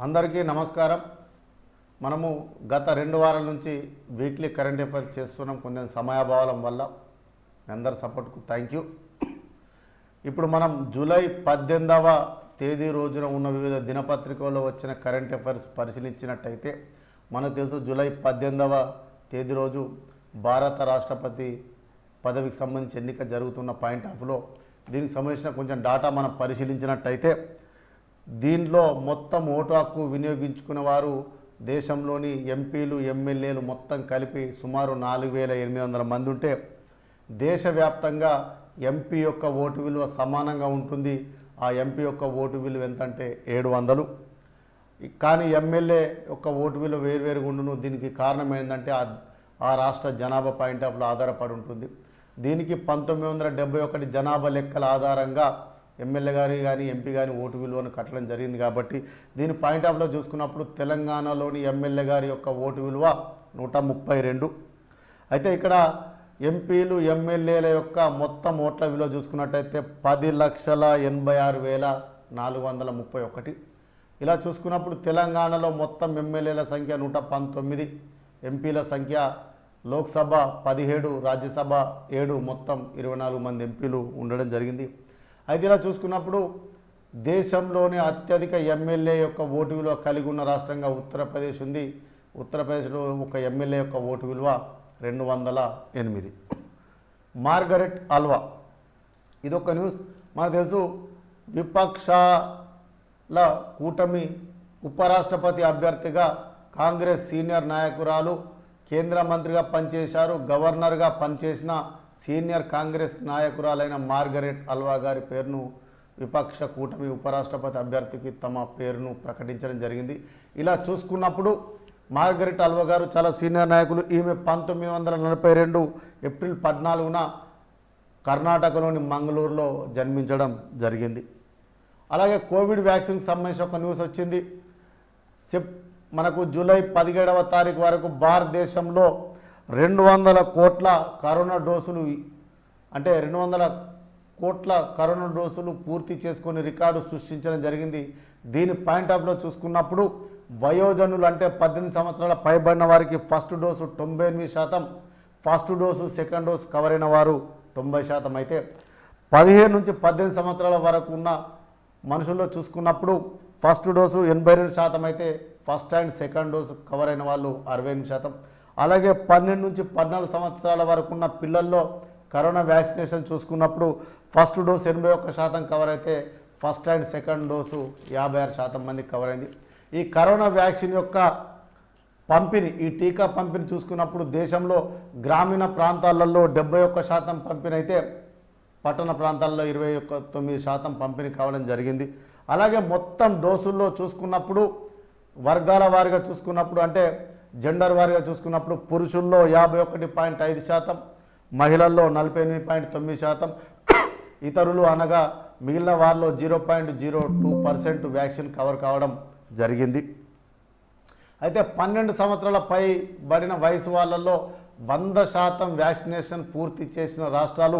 అందరికీ నమస్కారం. మనము గత 2 వారాల నుంచి వీక్లీ కరెంట్ అఫైర్స్ చేస్తున్నాం. కొంచెం సమయాభావం వల్ల మీ అందరి సపోర్ట్కు థ్యాంక్ యూ. ఇప్పుడు మనం జూలై 18వ తేదీ రోజున ఉన్న వివిధ దినపత్రికల్లో వచ్చిన కరెంట్ అఫైర్స్ పరిశీలించినట్టయితే మనకు తెలుసు జూలై 18వ తేదీ రోజు భారత రాష్ట్రపతి పదవికి సంబంధించి ఎన్నిక జరుగుతున్న పాయింట్ ఆఫ్లో దీనికి సంబంధించిన కొంచెం డాటా మనం పరిశీలించినట్టయితే దీనిలో మొత్తం ఓటు హక్కు వినియోగించుకున్న వారు దేశంలోని ఎంపీలు ఎమ్మెల్యేలు మొత్తం కలిపి సుమారు 4800 మంది ఉంటే దేశవ్యాప్తంగా ఎంపీ యొక్క ఓటు విలువ సమానంగా ఉంటుంది. ఆ ఎంపీ యొక్క ఓటు విలువ ఎంతంటే 700. కానీ ఎమ్మెల్యే యొక్క ఓటు విలువ వేరువేరుగా ఉండును. దీనికి కారణం ఏంటంటే ఆ రాష్ట్ర జనాభా పాయింట్ ఆఫ్లో ఆధారపడి ఉంటుంది. దీనికి 1971 జనాభా లెక్కల ఆధారంగా ఎమ్మెల్యే గారి కానీ ఎంపీ కానీ ఓటు విలువను కట్టడం జరిగింది. కాబట్టి దీని పాయింట్ ఆఫ్లో చూసుకున్నప్పుడు తెలంగాణలోని ఎమ్మెల్యే గారి యొక్క ఓటు విలువ 132. అయితే ఇక్కడ ఎంపీలు ఎమ్మెల్యేల యొక్క మొత్తం ఓట్ల విలువ చూసుకున్నట్టయితే 10,86,431. ఇలా చూసుకున్నప్పుడు తెలంగాణలో మొత్తం ఎమ్మెల్యేల సంఖ్య 119, ఎంపీల సంఖ్య లోక్సభ 17, రాజ్యసభ 7, మొత్తం 24 మంది ఎంపీలు ఉండడం జరిగింది. అయితే ఇలా చూసుకున్నప్పుడు దేశంలోనే అత్యధిక ఎమ్మెల్యే యొక్క ఓటు విలువ కలిగి ఉన్న రాష్ట్రంగా ఉత్తరప్రదేశ్ ఉంది. ఉత్తరప్రదేశ్లో ఒక ఎమ్మెల్యే యొక్క ఓటు విలువ 208. మార్గరెట్ అల్వా ఇదొక న్యూస్. మనకు తెలుసు విపక్షాల కూటమి ఉపరాష్ట్రపతి అభ్యర్థిగా కాంగ్రెస్ సీనియర్ నాయకురాలు, కేంద్ర మంత్రిగా పనిచేశారు, గవర్నర్గా పనిచేసిన సీనియర్ కాంగ్రెస్ నాయకురాలైన మార్గరెట్ అల్వా గారి పేరును విపక్ష కూటమి ఉపరాష్ట్రపతి అభ్యర్థికి తమ పేరును ప్రకటించడం జరిగింది. ఇలా చూసుకున్నప్పుడు మార్గరెట్ అల్వా గారు చాలా సీనియర్ నాయకులు. ఈమె 1942 ఏప్రిల్ 14న కర్ణాటకలోని మంగళూరులో జన్మించడం జరిగింది. అలాగే కోవిడ్ వ్యాక్సిన్కి సంబంధించి ఒక న్యూస్ వచ్చింది. మనకు జూలై 17వ తారీఖు వరకు భారతదేశంలో 200 కోట్ల కరోనా డోసులు అంటే 200 కోట్ల కరోనా డోసులు పూర్తి చేసుకొని రికార్డు సృష్టించడం జరిగింది. దీని పాయింట్ ఆఫ్లో చూసుకున్నప్పుడు వయోజనులు అంటే 18 సంవత్సరాల పైబడిన వారికి first dose 98%, first dose second dose cover అయిన వారు 90% అయితే 15 నుంచి 18 సంవత్సరాల వరకు ఉన్న మనుషుల్లో చూసుకున్నప్పుడు ఫస్ట్ డోసు 82% అయితే first and second dose cover అయిన వాళ్ళు 68%. అలాగే 12 నుంచి 14 సంవత్సరాల వరకు ఉన్న పిల్లల్లో కరోనా వ్యాక్సినేషన్ చూసుకున్నప్పుడు ఫస్ట్ డోసు 81% కవర్ అయితే ఫస్ట్ అండ్ సెకండ్ డోసు 56% మందికి కవర్ అయింది. ఈ కరోనా వ్యాక్సిన్ యొక్క పంపిణీ, ఈ టీకా పంపిణీ చూసుకున్నప్పుడు దేశంలో గ్రామీణ ప్రాంతాలలో 71% పంపిణీ అయితే పట్టణ ప్రాంతాల్లో 29% పంపిణీ కావడం జరిగింది. అలాగే మొత్తం డోసుల్లో చూసుకున్నప్పుడు వర్గాల వారిగా చూసుకున్నప్పుడు అంటే జెండర్ వారిగా చూసుకున్నప్పుడు పురుషుల్లో 51.5%, మహిళల్లో 48.9%, ఇతరులు అనగా మిగిలిన వారిలో 0.02% వ్యాక్సిన్ కవర్ కావడం జరిగింది. అయితే 12 సంవత్సరాల పైబడిన వయసు వాళ్ళల్లో 100% వ్యాక్సినేషన్ పూర్తి చేసిన రాష్ట్రాలు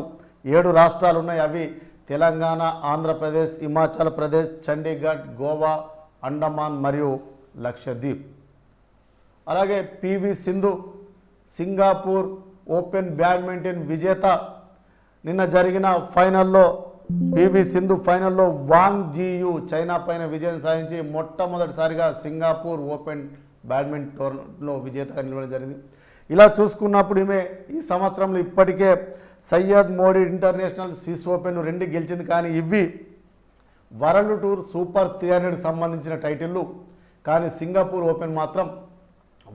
7 రాష్ట్రాలు ఉన్నాయి. అవి తెలంగాణ, ఆంధ్రప్రదేశ్, హిమాచల్ ప్రదేశ్, చండీగఢ్, గోవా, అండమాన్ మరియు లక్షద్వీప్. అలాగే PV Sindhu Singapore open badminton విజేత. నిన్న జరిగిన ఫైనల్లో పివి సింధు ఫైనల్లో వాంగ్ జీయు చైనా పైన విజయం సాధించి మొట్టమొదటిసారిగా సింగపూర్ ఓపెన్ బ్యాడ్మింటన్ టోర్నమెంట్లో విజేతగా నిలవడం జరిగింది. ఇలా చూసుకున్నప్పుడు ఈమె ఈ సంవత్సరంలో ఇప్పటికే Syed Modi international Swiss open 2 గెలిచింది. కానీ ఇవి వరల్డ్ టూర్ సూపర్ 300కి సంబంధించిన టైటిళ్ళు. కానీ సింగపూర్ ఓపెన్ మాత్రం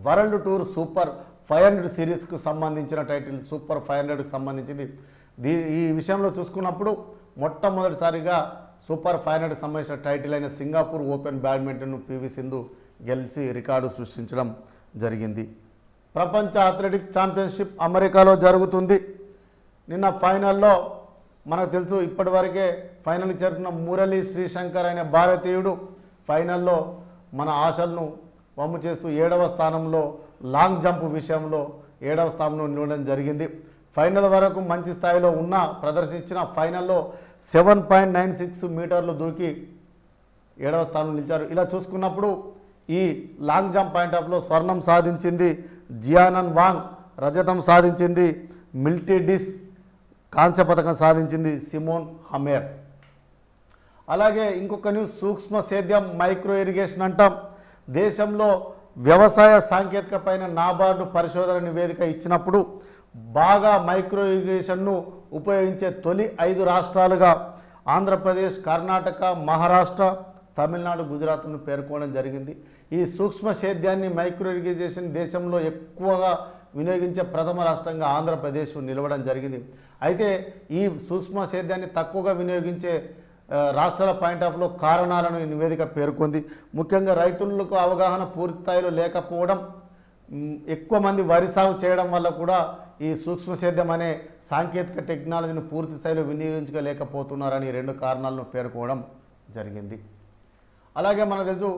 వరల్డ్ టూర్ సూపర్ 500 సిరీస్కు సంబంధించిన టైటిల్, సూపర్ 500కి సంబంధించింది. ఈ విషయంలో చూసుకున్నప్పుడు మొట్టమొదటిసారిగా సూపర్ 500కి సంబంధించిన టైటిల్ అయిన సింగపూర్ ఓపెన్ బ్యాడ్మింటన్ను పివి సింధు గెలిచి రికార్డు సృష్టించడం జరిగింది. ప్రపంచ అథ్లెటిక్స్ ఛాంపియన్షిప్ అమెరికాలో జరుగుతుంది. నిన్న ఫైనల్లో మనకు తెలుసు ఇప్పటివరకే ఫైనల్ చేరుకున్న మురళీ శ్రీశంకర్ అనే భారతీయుడు ఫైనల్లో మన ఆశలను వమ్ము చేస్తూ 7వ స్థానంలో లాంగ్ జంప్ విషయంలో 7వ స్థానంలో నిలవడం జరిగింది. ఫైనల్ వరకు మంచి స్థాయిలో ఉన్న ప్రదర్శించిన ఫైనల్లో 7.96 మీటర్లు దూకి 7వ స్థానంలో నిలిచారు. ఇలా చూసుకున్నప్పుడు ఈ లాంగ్ జంప్ పాయింట్ ఆఫ్లో స్వర్ణం సాధించింది జియానన్ వాంగ్, రజతం సాధించింది మిల్టీడిస్, కాంస్య పథకం సాధించింది సిమోన్ హమేర్. అలాగే ఇంకొక న్యూస్, సూక్ష్మ సేద్యం మైక్రో ఇరిగేషన్ అంటాం. దేశంలో వ్యవసాయ సాంకేతిక పైన నాబార్డు పరిశోధన నివేదిక ఇచ్చినప్పుడు బాగా మైక్రో ఇరిగేషన్ను ఉపయోగించే తొలి 5 రాష్ట్రాలుగా ఆంధ్రప్రదేశ్, కర్ణాటక, మహారాష్ట్ర, తమిళనాడు, గుజరాత్ను పేర్కొనడం జరిగింది. ఈ సూక్ష్మ సేద్యాన్ని మైక్రో ఇరిగేషన్ దేశంలో ఎక్కువగా వినియోగించే ప్రథమ రాష్ట్రంగా ఆంధ్రప్రదేశ్ నిలవడం జరిగింది. అయితే ఈ సూక్ష్మ సేద్యాన్ని తక్కువగా వినియోగించే రాష్ట్రాల పాయింట్ ఆఫ్లో కారణాలను ఈ నివేదిక పేర్కొంది. ముఖ్యంగా రైతులకు అవగాహన పూర్తి స్థాయిలో లేకపోవడం, ఎక్కువ మంది వరి సాగు చేయడం వల్ల కూడా ఈ సూక్ష్మ సేద్యం అనే సాంకేతిక టెక్నాలజీని పూర్తి స్థాయిలో వినియోగించలేకపోతున్నారని 2 కారణాలను పేర్కోవడం జరిగింది. అలాగే మనకు తెలుసు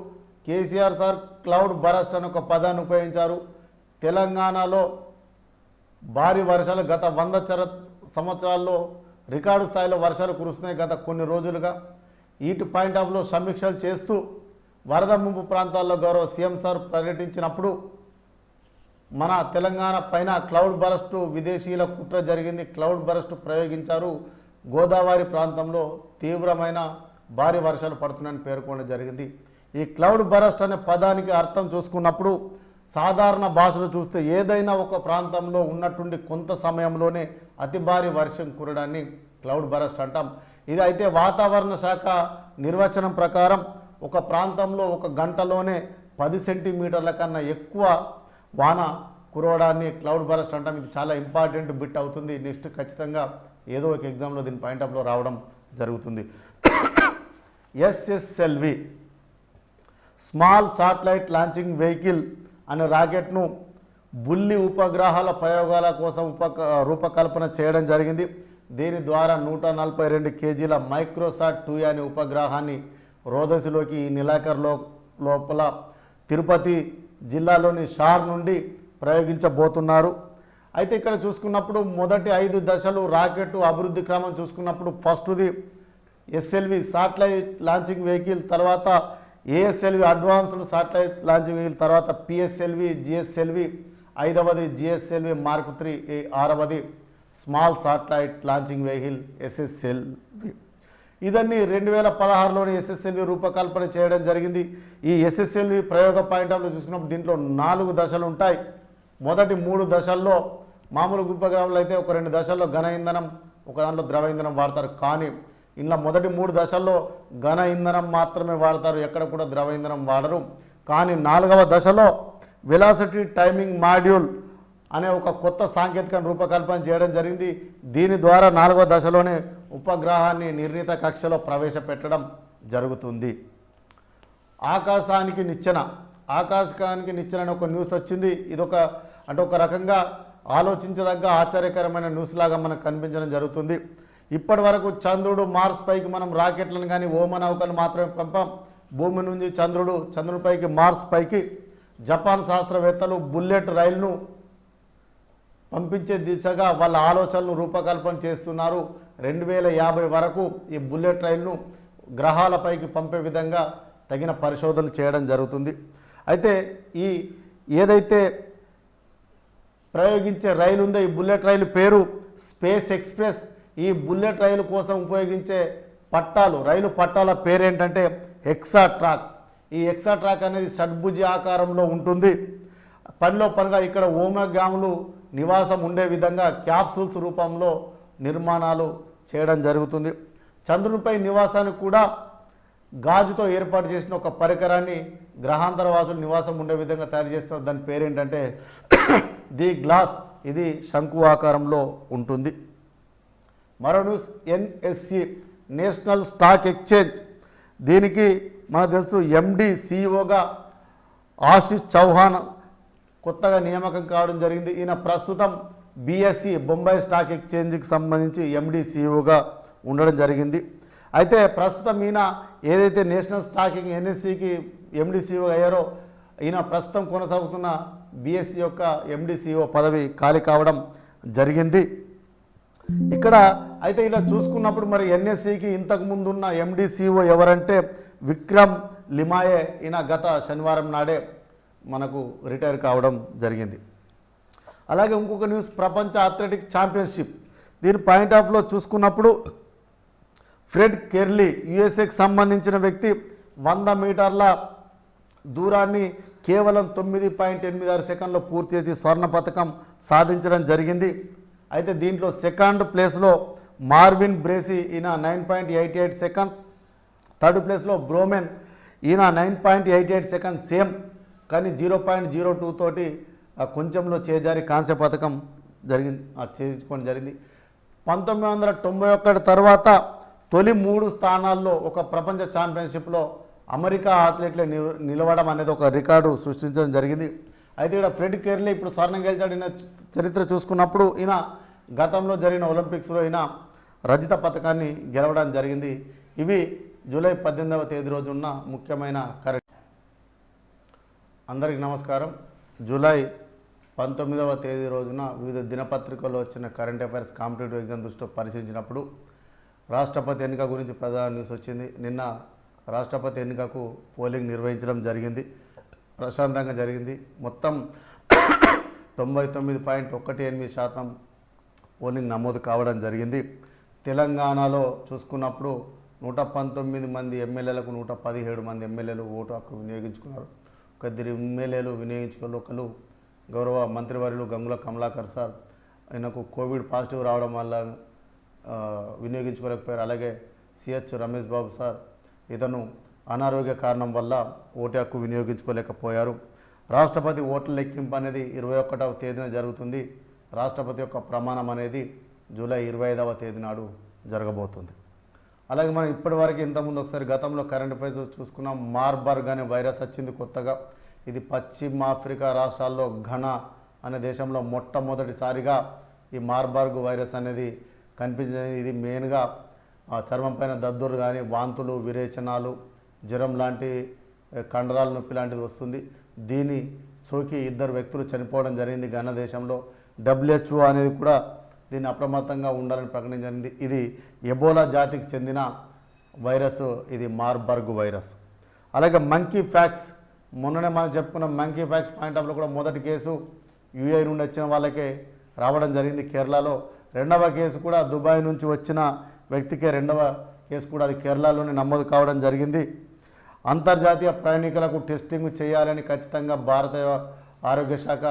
కేసీఆర్ సార్ క్లౌడ్ బరస్ట్ అని ఒక పదాన్ని ఉపయోగించారు. తెలంగాణలో భారీ వర్షాలు గత 100 సంవత్సరాల్లో రికార్డు స్థాయిలో వర్షాలు కురుస్తున్నాయి గత కొన్ని రోజులుగా. ఈటి పాయింట్ ఆఫ్లో సమీక్షలు చేస్తూ వరద ముంపు ప్రాంతాల్లో గౌరవ సీఎం సార్ పర్యటించినప్పుడు మన తెలంగాణ పైన క్లౌడ్ బరస్టు విదేశీయుల కుట్ర జరిగింది, క్లౌడ్ బరస్టు ప్రయోగించారు, గోదావరి ప్రాంతంలో తీవ్రమైన భారీ వర్షాలు పడుతున్నాయని పేర్కొనడం జరిగింది. ఈ క్లౌడ్ బరస్ట్ అనే పదానికి అర్థం చూసుకున్నప్పుడు సాధారణ భాషలో చూస్తే ఏదైనా ఒక ప్రాంతంలో ఉన్నట్టుండి కొంత సమయంలోనే అతి భారీ వర్షం కురడాన్ని క్లౌడ్ బరస్ట్ అంటాం. ఇది అయితే వాతావరణ శాఖ నిర్వచనం ప్రకారం ఒక ప్రాంతంలో ఒక గంటలోనే 10 సెంటీమీటర్ల కన్నా ఎక్కువ వాన కురవడాన్ని క్లౌడ్ బరస్ట్ అంటాం. ఇది చాలా ఇంపార్టెంట్ బిట్ అవుతుంది. నెక్స్ట్ ఖచ్చితంగా ఏదో ఒక ఎగ్జామ్లో దీని పాయింట్ ఆఫ్లో రావడం జరుగుతుంది. SSLV small satellite launching vehicle అనే రాకెట్ను బుల్లి ఉపగ్రహాల ప్రయోగాల కోసం రూపకల్పన చేయడం జరిగింది. దీని ద్వారా 142 కేజీల మైక్రోసాట్ 2 అనే ఉపగ్రహాన్ని రోదసిలోకి ఈ నెలాఖరు లోపల తిరుపతి జిల్లాలోని షార్ నుండి ప్రయోగించబోతున్నారు. అయితే ఇక్కడ చూసుకున్నప్పుడు మొదటి 5 దశలు రాకెట్ అభివృద్ధి క్రమం చూసుకున్నప్పుడు ఫస్ట్ది ఎస్ఎల్వి శాటిలైట్ లాంచింగ్ వెహికల్, తర్వాత ASLV advanced satellite launching vehicle, తర్వాత పిఎస్ఎల్వి, జిఎస్ఎల్వి, 5వది జిఎస్ఎల్వి మార్క్ 3, 6వది small satellite launching vehicle SSLV. ఇదన్నీ 2016లోని ఎస్ఎస్ఎల్వి రూపకల్పన చేయడం జరిగింది. ఈ ఎస్ఎస్ఎల్వి ప్రయోగ పాయింట్ ఆఫ్లో చూసుకున్నప్పుడు దీంట్లో 4 దశలు ఉంటాయి. మొదటి 3 దశల్లో మామూలు ఉపగ్రహాలు అయితే ఒక 2 దశల్లో ఘన ఇంధనం, ఒక దాంట్లో ద్రవ ఇంధనం వాడతారు. కానీ ఇలా మొదటి 3 దశల్లో ఘన ఇంధనం మాత్రమే వాడతారు, ఎక్కడ కూడా ద్రవ ఇంధనం వాడరు. కానీ 4వ దశలో వెలాసిటీ టైమింగ్ మాడ్యూల్ అనే ఒక కొత్త సాంకేతికను రూపకల్పన చేయడం జరిగింది. దీని ద్వారా 4వ దశలోనే ఉపగ్రహాన్ని నిర్ణీత కక్షలో ప్రవేశపెట్టడం జరుగుతుంది. ఆకాశానికి నిచ్చెన అని ఒక న్యూస్ వచ్చింది. ఇదొక ఒక రకంగా ఆలోచించదగ్గ ఆశ్చర్యకరమైన న్యూస్ లాగా మనకు కనిపించడం జరుగుతుంది. ఇప్పటి వరకు చంద్రుడు, మార్స్ పైకి మనం రాకెట్లను కానీ ఓమ నౌకలు మాత్రమే పంపాం. భూమి నుంచి చంద్రుడి పైకి, మార్స్ పైకి జపాన్ శాస్త్రవేత్తలు బుల్లెట్ రైలును పంపించే దిశగా వాళ్ళ ఆలోచనలు రూపకల్పన చేస్తున్నారు. 2050 వరకు ఈ బుల్లెట్ రైలును గ్రహాలపైకి పంపే విధంగా తగిన పరిశోధనలు చేయడం జరుగుతుంది. అయితే ఈ ఏదైతే ప్రయోగించే రైలు ఉందో ఈ బుల్లెట్ రైలు పేరు స్పేస్ ఎక్స్ప్రెస్. ఈ బుల్లెట్ రైలు కోసం ఉపయోగించే రైలు పట్టాల పేరేంటంటే హెక్సా ట్రాక్. ఈ హెక్సా ట్రాక్ అనేది షడ్భుజ ఆకారంలో ఉంటుంది. పనిగా ఇక్కడ ఓమెగాములు నివాసం ఉండే విధంగా క్యాప్సూల్స్ రూపంలో నిర్మాణాలు చేయడం జరుగుతుంది. చంద్రునిపై నివాసానికి కూడా గాజుతో ఏర్పాటు చేసిన ఒక పరికరాన్ని గ్రహాంతర వాసులు నివాసం ఉండే విధంగా తయారు చేస్తున్నారు. దాని పేరేంటంటే ది గ్లాస్. ఇది శంకు ఆకారంలో ఉంటుంది. మరో news, NSC national stock exchange. దీనికి మనకు తెలుసు ఎండి సిఇఓగా ఆశిష్ చౌహాన్ కొత్తగా నియామకం కావడం జరిగింది. ఈయన ప్రస్తుతం బిఎస్సి బొంబాయి స్టాక్ ఎక్స్చేంజ్కి సంబంధించి ఎండి సిఇఓగా ఉండడం జరిగింది. అయితే ప్రస్తుతం ఈయన ఏదైతే నేషనల్ స్టాకింగ్ ఎన్ఎస్సికి ఎండి సిఇఓ అయ్యారో ఈయన ప్రస్తుతం కొనసాగుతున్న బిఎస్సి యొక్క ఎండి సిఇఓ పదవి ఖాళీ కావడం జరిగింది. ఇక్కడ అయితే ఇలా చూసుకున్నప్పుడు మరి ఎన్ఎస్సికి ఇంతకు ముందున్న ఎండి సిఇఓ ఎవరంటే విక్రమ్ లిమాయే ఈయన గత శనివారం నాడే మనకు రిటైర్ కావడం జరిగింది. అలాగే ఇంకొక న్యూస్, ప్రపంచ అథ్లెటిక్ ఛాంపియన్షిప్. దీని పాయింట్ ఆఫ్లో చూసుకున్నప్పుడు ఫ్రెడ్ కెర్లీ యుఎస్ఏకి సంబంధించిన వ్యక్తి 100 మీటర్ల దూరాన్ని కేవలం 9.86 సెకండ్లో పూర్తి చేసి స్వర్ణ పథకం సాధించడం జరిగింది. అయితే దీంట్లో సెకండ్ ప్లేస్లో మార్విన్ బ్రేసీ ఈయన 9.88 సెకండ్, థర్డ్ ప్లేస్లో బ్రోమెన్ ఈయన 9.88 సెకండ్ సేమ్, కానీ 0.02 తోటి కొంచెంలో చేజారి కాంస్య పథకం చేయించుకోవడం జరిగింది. 1991 తర్వాత తొలి 3 స్థానాల్లో ఒక ప్రపంచ ఛాంపియన్షిప్లో అమెరికా అథ్లెట్లే నిలవడం అనేది ఒక రికార్డు సృష్టించడం జరిగింది. అయితే ఇక్కడ ఫ్రెడ్ కెర్లీ ఇప్పుడు స్వర్ణం గెలిచాడు. ఈయన చరిత్ర చూసుకున్నప్పుడు ఈయన గతంలో జరిగిన ఒలింపిక్స్లో ఈయన రజత పథకాన్ని గెలవడం జరిగింది. ఇవి జూలై 18వ తేదీ రోజు ఉన్న ముఖ్యమైన కరెంట్. అందరికీ నమస్కారం. జూలై 19వ తేదీ రోజున వివిధ దినపత్రికల్లో వచ్చిన కరెంట్ అఫైర్స్ కాంపిటేటివ్ ఎగ్జామ్ దృష్టిలో పరిశీలించినప్పుడు రాష్ట్రపతి ఎన్నిక గురించి ప్రధాన న్యూస్ వచ్చింది. నిన్న రాష్ట్రపతి ఎన్నికకు పోలింగ్ నిర్వహించడం జరిగింది. ప్రశాంతంగా జరిగింది. మొత్తం 99.18% పోలింగ్ నమోదు కావడం జరిగింది. తెలంగాణలో చూసుకున్నప్పుడు 119 మంది ఎమ్మెల్యేలకు 117 మంది ఎమ్మెల్యేలు ఓటు హక్కు వినియోగించుకున్నారు. ఒక 2 ఎమ్మెల్యేలు వినియోగించుకున్న ఒకరు గౌరవ మంత్రివర్యులు గంగుల కమలాకర్ సార్, ఆయనకు కోవిడ్ పాజిటివ్ రావడం వల్ల వినియోగించుకోలేకపోయారు. అలాగే సిహెచ్ రమేష్ బాబు సార్, ఇతను అనారోగ్య కారణం వల్ల ఓటు హక్కు వినియోగించుకోలేకపోయారు. రాష్ట్రపతి ఓట్ల లెక్కింపు అనేది 21వ తేదీన జరుగుతుంది. రాష్ట్రపతి యొక్క ప్రమాణం అనేది జూలై 25వ తేదీ నాడు జరగబోతుంది. అలాగే మనం ఇప్పటివరకు ఇంతకుముందు ఒకసారి గతంలో కరెంట్ అఫైర్స్ చూసుకున్నాం. మార్బర్గ్ అనే వైరస్ వచ్చింది కొత్తగా. ఇది పశ్చిమ ఆఫ్రికా రాష్ట్రాల్లో ఘనా అనే దేశంలో మొట్టమొదటిసారిగా ఈ మార్బర్గ్ వైరస్ అనేది కనిపించింది. ఇది మెయిన్గా చర్మం పైన దద్దురు కానీ, వాంతులు, విరేచనాలు, జ్వరం లాంటి, కండరాల నొప్పి లాంటిది వస్తుంది. దీని సోకి 2 వ్యక్తులు చనిపోవడం జరిగింది ఘనా దేశంలో. WHO అనేది కూడా దీన్ని అప్రమత్తంగా ఉండాలని ప్రకటించింది. ఇది ఎబోలా జాతికి చెందిన వైరస్, ఇది మార్బర్గ్ వైరస్. అలాగే మంకీ ఫ్యాక్స్, మొన్ననే మనం చెప్పుకున్న మంకీ ఫ్యాక్స్ పాయింట్ ఆఫ్లో కూడా మొదటి కేసు యూఏఈ నుండి వచ్చిన వాళ్ళకే రావడం జరిగింది కేరళలో. రెండవ కేసు కూడా దుబాయ్ నుంచి వచ్చిన వ్యక్తికే రెండవ కేసు కూడా అది కేరళలోనే నమోదు కావడం జరిగింది. అంతర్జాతీయ ప్రయాణికులకు టెస్టింగ్ చేయాలని ఖచ్చితంగా భారత ఆరోగ్య శాఖ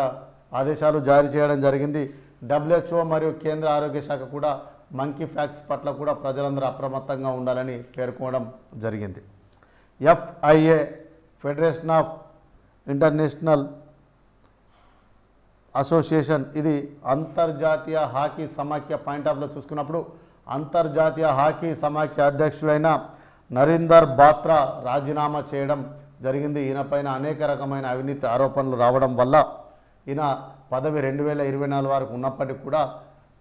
ఆదేశాలు జారీ చేయడం జరిగింది. WHO మరియు కేంద్ర ఆరోగ్య శాఖ కూడా మంకీ ఫ్యాక్స్ పట్ల కూడా ప్రజలందరూ అప్రమత్తంగా ఉండాలని పేర్కొనడం జరిగింది. FIA federation of international association, ఇది అంతర్జాతీయ హాకీ సమాఖ్య పాయింట్ ఆఫ్లో చూసుకున్నప్పుడు అంతర్జాతీయ హాకీ సమాఖ్య అధ్యక్షుడైన నరీందర్ బాత్రా రాజీనామా చేయడం జరిగింది. ఈయన పైన అనేక రకమైన అవినీతి ఆరోపణలు రావడం వల్ల ఈయన పదవి 2024 వరకు ఉన్నప్పటికీ కూడా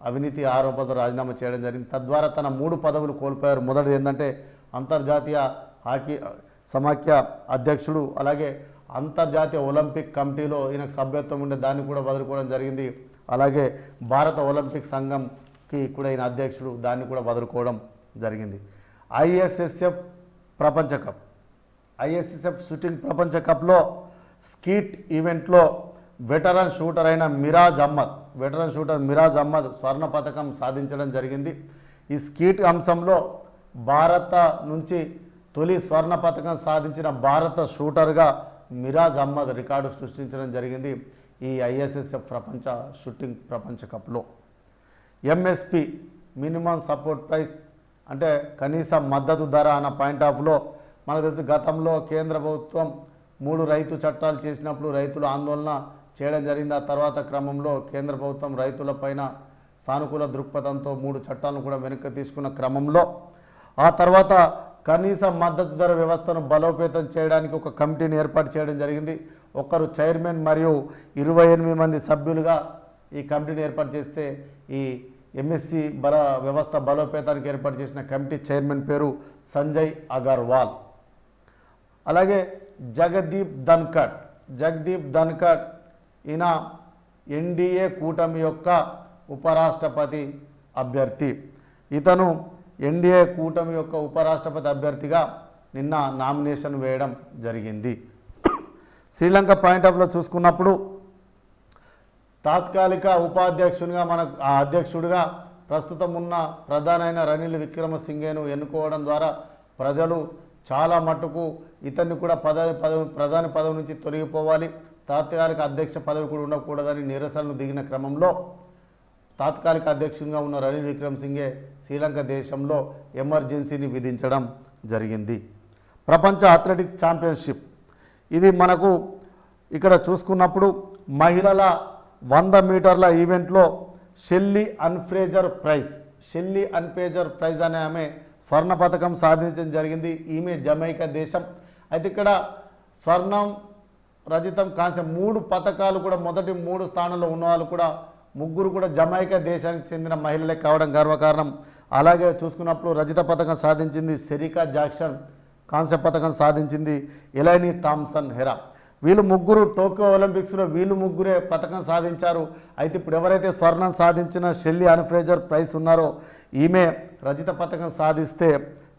అవినీతి ఆరోపణలతో రాజీనామా చేయడం జరిగింది. తద్వారా తన 3 పదవులు కోల్పోయారు. మొదటిది ఏంటంటే అంతర్జాతీయ హాకీ సమాఖ్య అధ్యక్షుడు, అలాగే అంతర్జాతీయ ఒలింపిక్ కమిటీలో ఈయనకు సభ్యత్వం ఉండే దాన్ని కూడా వదులుకోవడం జరిగింది. అలాగే భారత ఒలింపిక్ సంఘంకి కూడా ఈయన అధ్యక్షుడు, దాన్ని కూడా వదులుకోవడం జరిగింది. ISSF ప్రపంచ కప్, ISSF షూటింగ్ ప్రపంచ కప్లో స్కీట్ ఈవెంట్లో వెటరన్ షూటర్ మిరాజ్ అహ్మద్ స్వర్ణ పథకం సాధించడం జరిగింది. ఈ స్కీట్ అంశంలో భారత నుంచి తొలి స్వర్ణ పథకం సాధించిన భారత షూటర్గా మిరాజ్ అహ్మద్ రికార్డు సృష్టించడం జరిగింది ఈ ISSF షూటింగ్ ప్రపంచ కప్లో. MSP మినిమం సపోర్ట్ ప్రైస్ అంటే కనీస మద్దతు ధర అన్న పాయింట్ ఆఫ్లో మనకు తెలుసు గతంలో కేంద్ర ప్రభుత్వం 3 రైతు చట్టాలు చేసినప్పుడు రైతులు ఆందోళన చేయడం జరిగింది. ఆ తర్వాత క్రమంలో కేంద్ర ప్రభుత్వం రైతులపైన సానుకూల దృక్పథంతో 3 చట్టాలను కూడా వెనక్కి తీసుకున్న క్రమంలో ఆ తర్వాత కనీస మద్దతు ధర వ్యవస్థను బలోపేతం చేయడానికి ఒక కమిటీని ఏర్పాటు చేయడం జరిగింది. ఒకరు చైర్మన్ మరియు 28 మంది సభ్యులుగా ఈ కమిటీని ఏర్పాటు చేస్తే ఈ MSC వ్యవస్థ బలోపేతానికి ఏర్పాటు చేసిన కమిటీ చైర్మన్ పేరు సంజయ్ అగర్వాల్. అలాగే జగదీప్ ధన్కడ్ ఈయన NDA కూటమి యొక్క ఉపరాష్ట్రపతి అభ్యర్థి. ఇతను NDA కూటమి యొక్క ఉపరాష్ట్రపతి అభ్యర్థిగా నిన్న నామినేషన్ వేయడం జరిగింది. శ్రీలంక పాయింట్ ఆఫ్లో చూసుకున్నప్పుడు తాత్కాలిక ఉపాధ్యక్షునిగా ఆ అధ్యక్షుడిగా ప్రస్తుతం ఉన్న ప్రధానమైన రనిల్ విక్రమసింఘేను ఎన్నుకోవడం ద్వారా ప్రజలు చాలా మట్టుకు ఇతన్ని కూడా ప్రధాని పదవి నుంచి తొలగిపోవాలి, తాత్కాలిక అధ్యక్ష పదవి కూడా ఉండకూడదని నిరసనలు దిగిన క్రమంలో తాత్కాలిక అధ్యక్షునిగా ఉన్న రనిల్ విక్రమసింఘే శ్రీలంక దేశంలో ఎమర్జెన్సీని విధించడం జరిగింది. ప్రపంచ అథ్లెటిక్ ఛాంపియన్షిప్ ఇది మనకు ఇక్కడ చూసుకున్నప్పుడు మహిళల 100 మీటర్ల ఈవెంట్లో షెల్లీ అన్ఫ్రేజర్ ప్రైజ్ అనే ఆమె స్వర్ణ పథకం సాధించడం జరిగింది. ఈమె జమైకా దేశం. అయితే ఇక్కడ స్వర్ణం, రజతం, కాంస్యం 3 పథకాలు కూడా మొదటి 3 స్థానంలో ఉన్నవాళ్ళు కూడా ముగ్గురు కూడా జమైకా దేశానికి చెందిన మహిళలే కావడం గర్వకారణం. అలాగే చూసుకున్నప్పుడు రజత పథకం సాధించింది సెరికా జాక్సన్, కాంస్య పథకం సాధించింది ఎలైనీ థామ్సన్ హెరా. వీళ్ళు ముగ్గురు టోక్యో ఒలింపిక్స్లో వీళ్ళు ముగ్గురే పథకం సాధించారు. అయితే ఇప్పుడు ఎవరైతే స్వర్ణం సాధించిన షెల్లీ అన్ఫ్రేజర్ ప్రైజ్ ఉన్నారో ఈమె రజత పథకం సాధిస్తే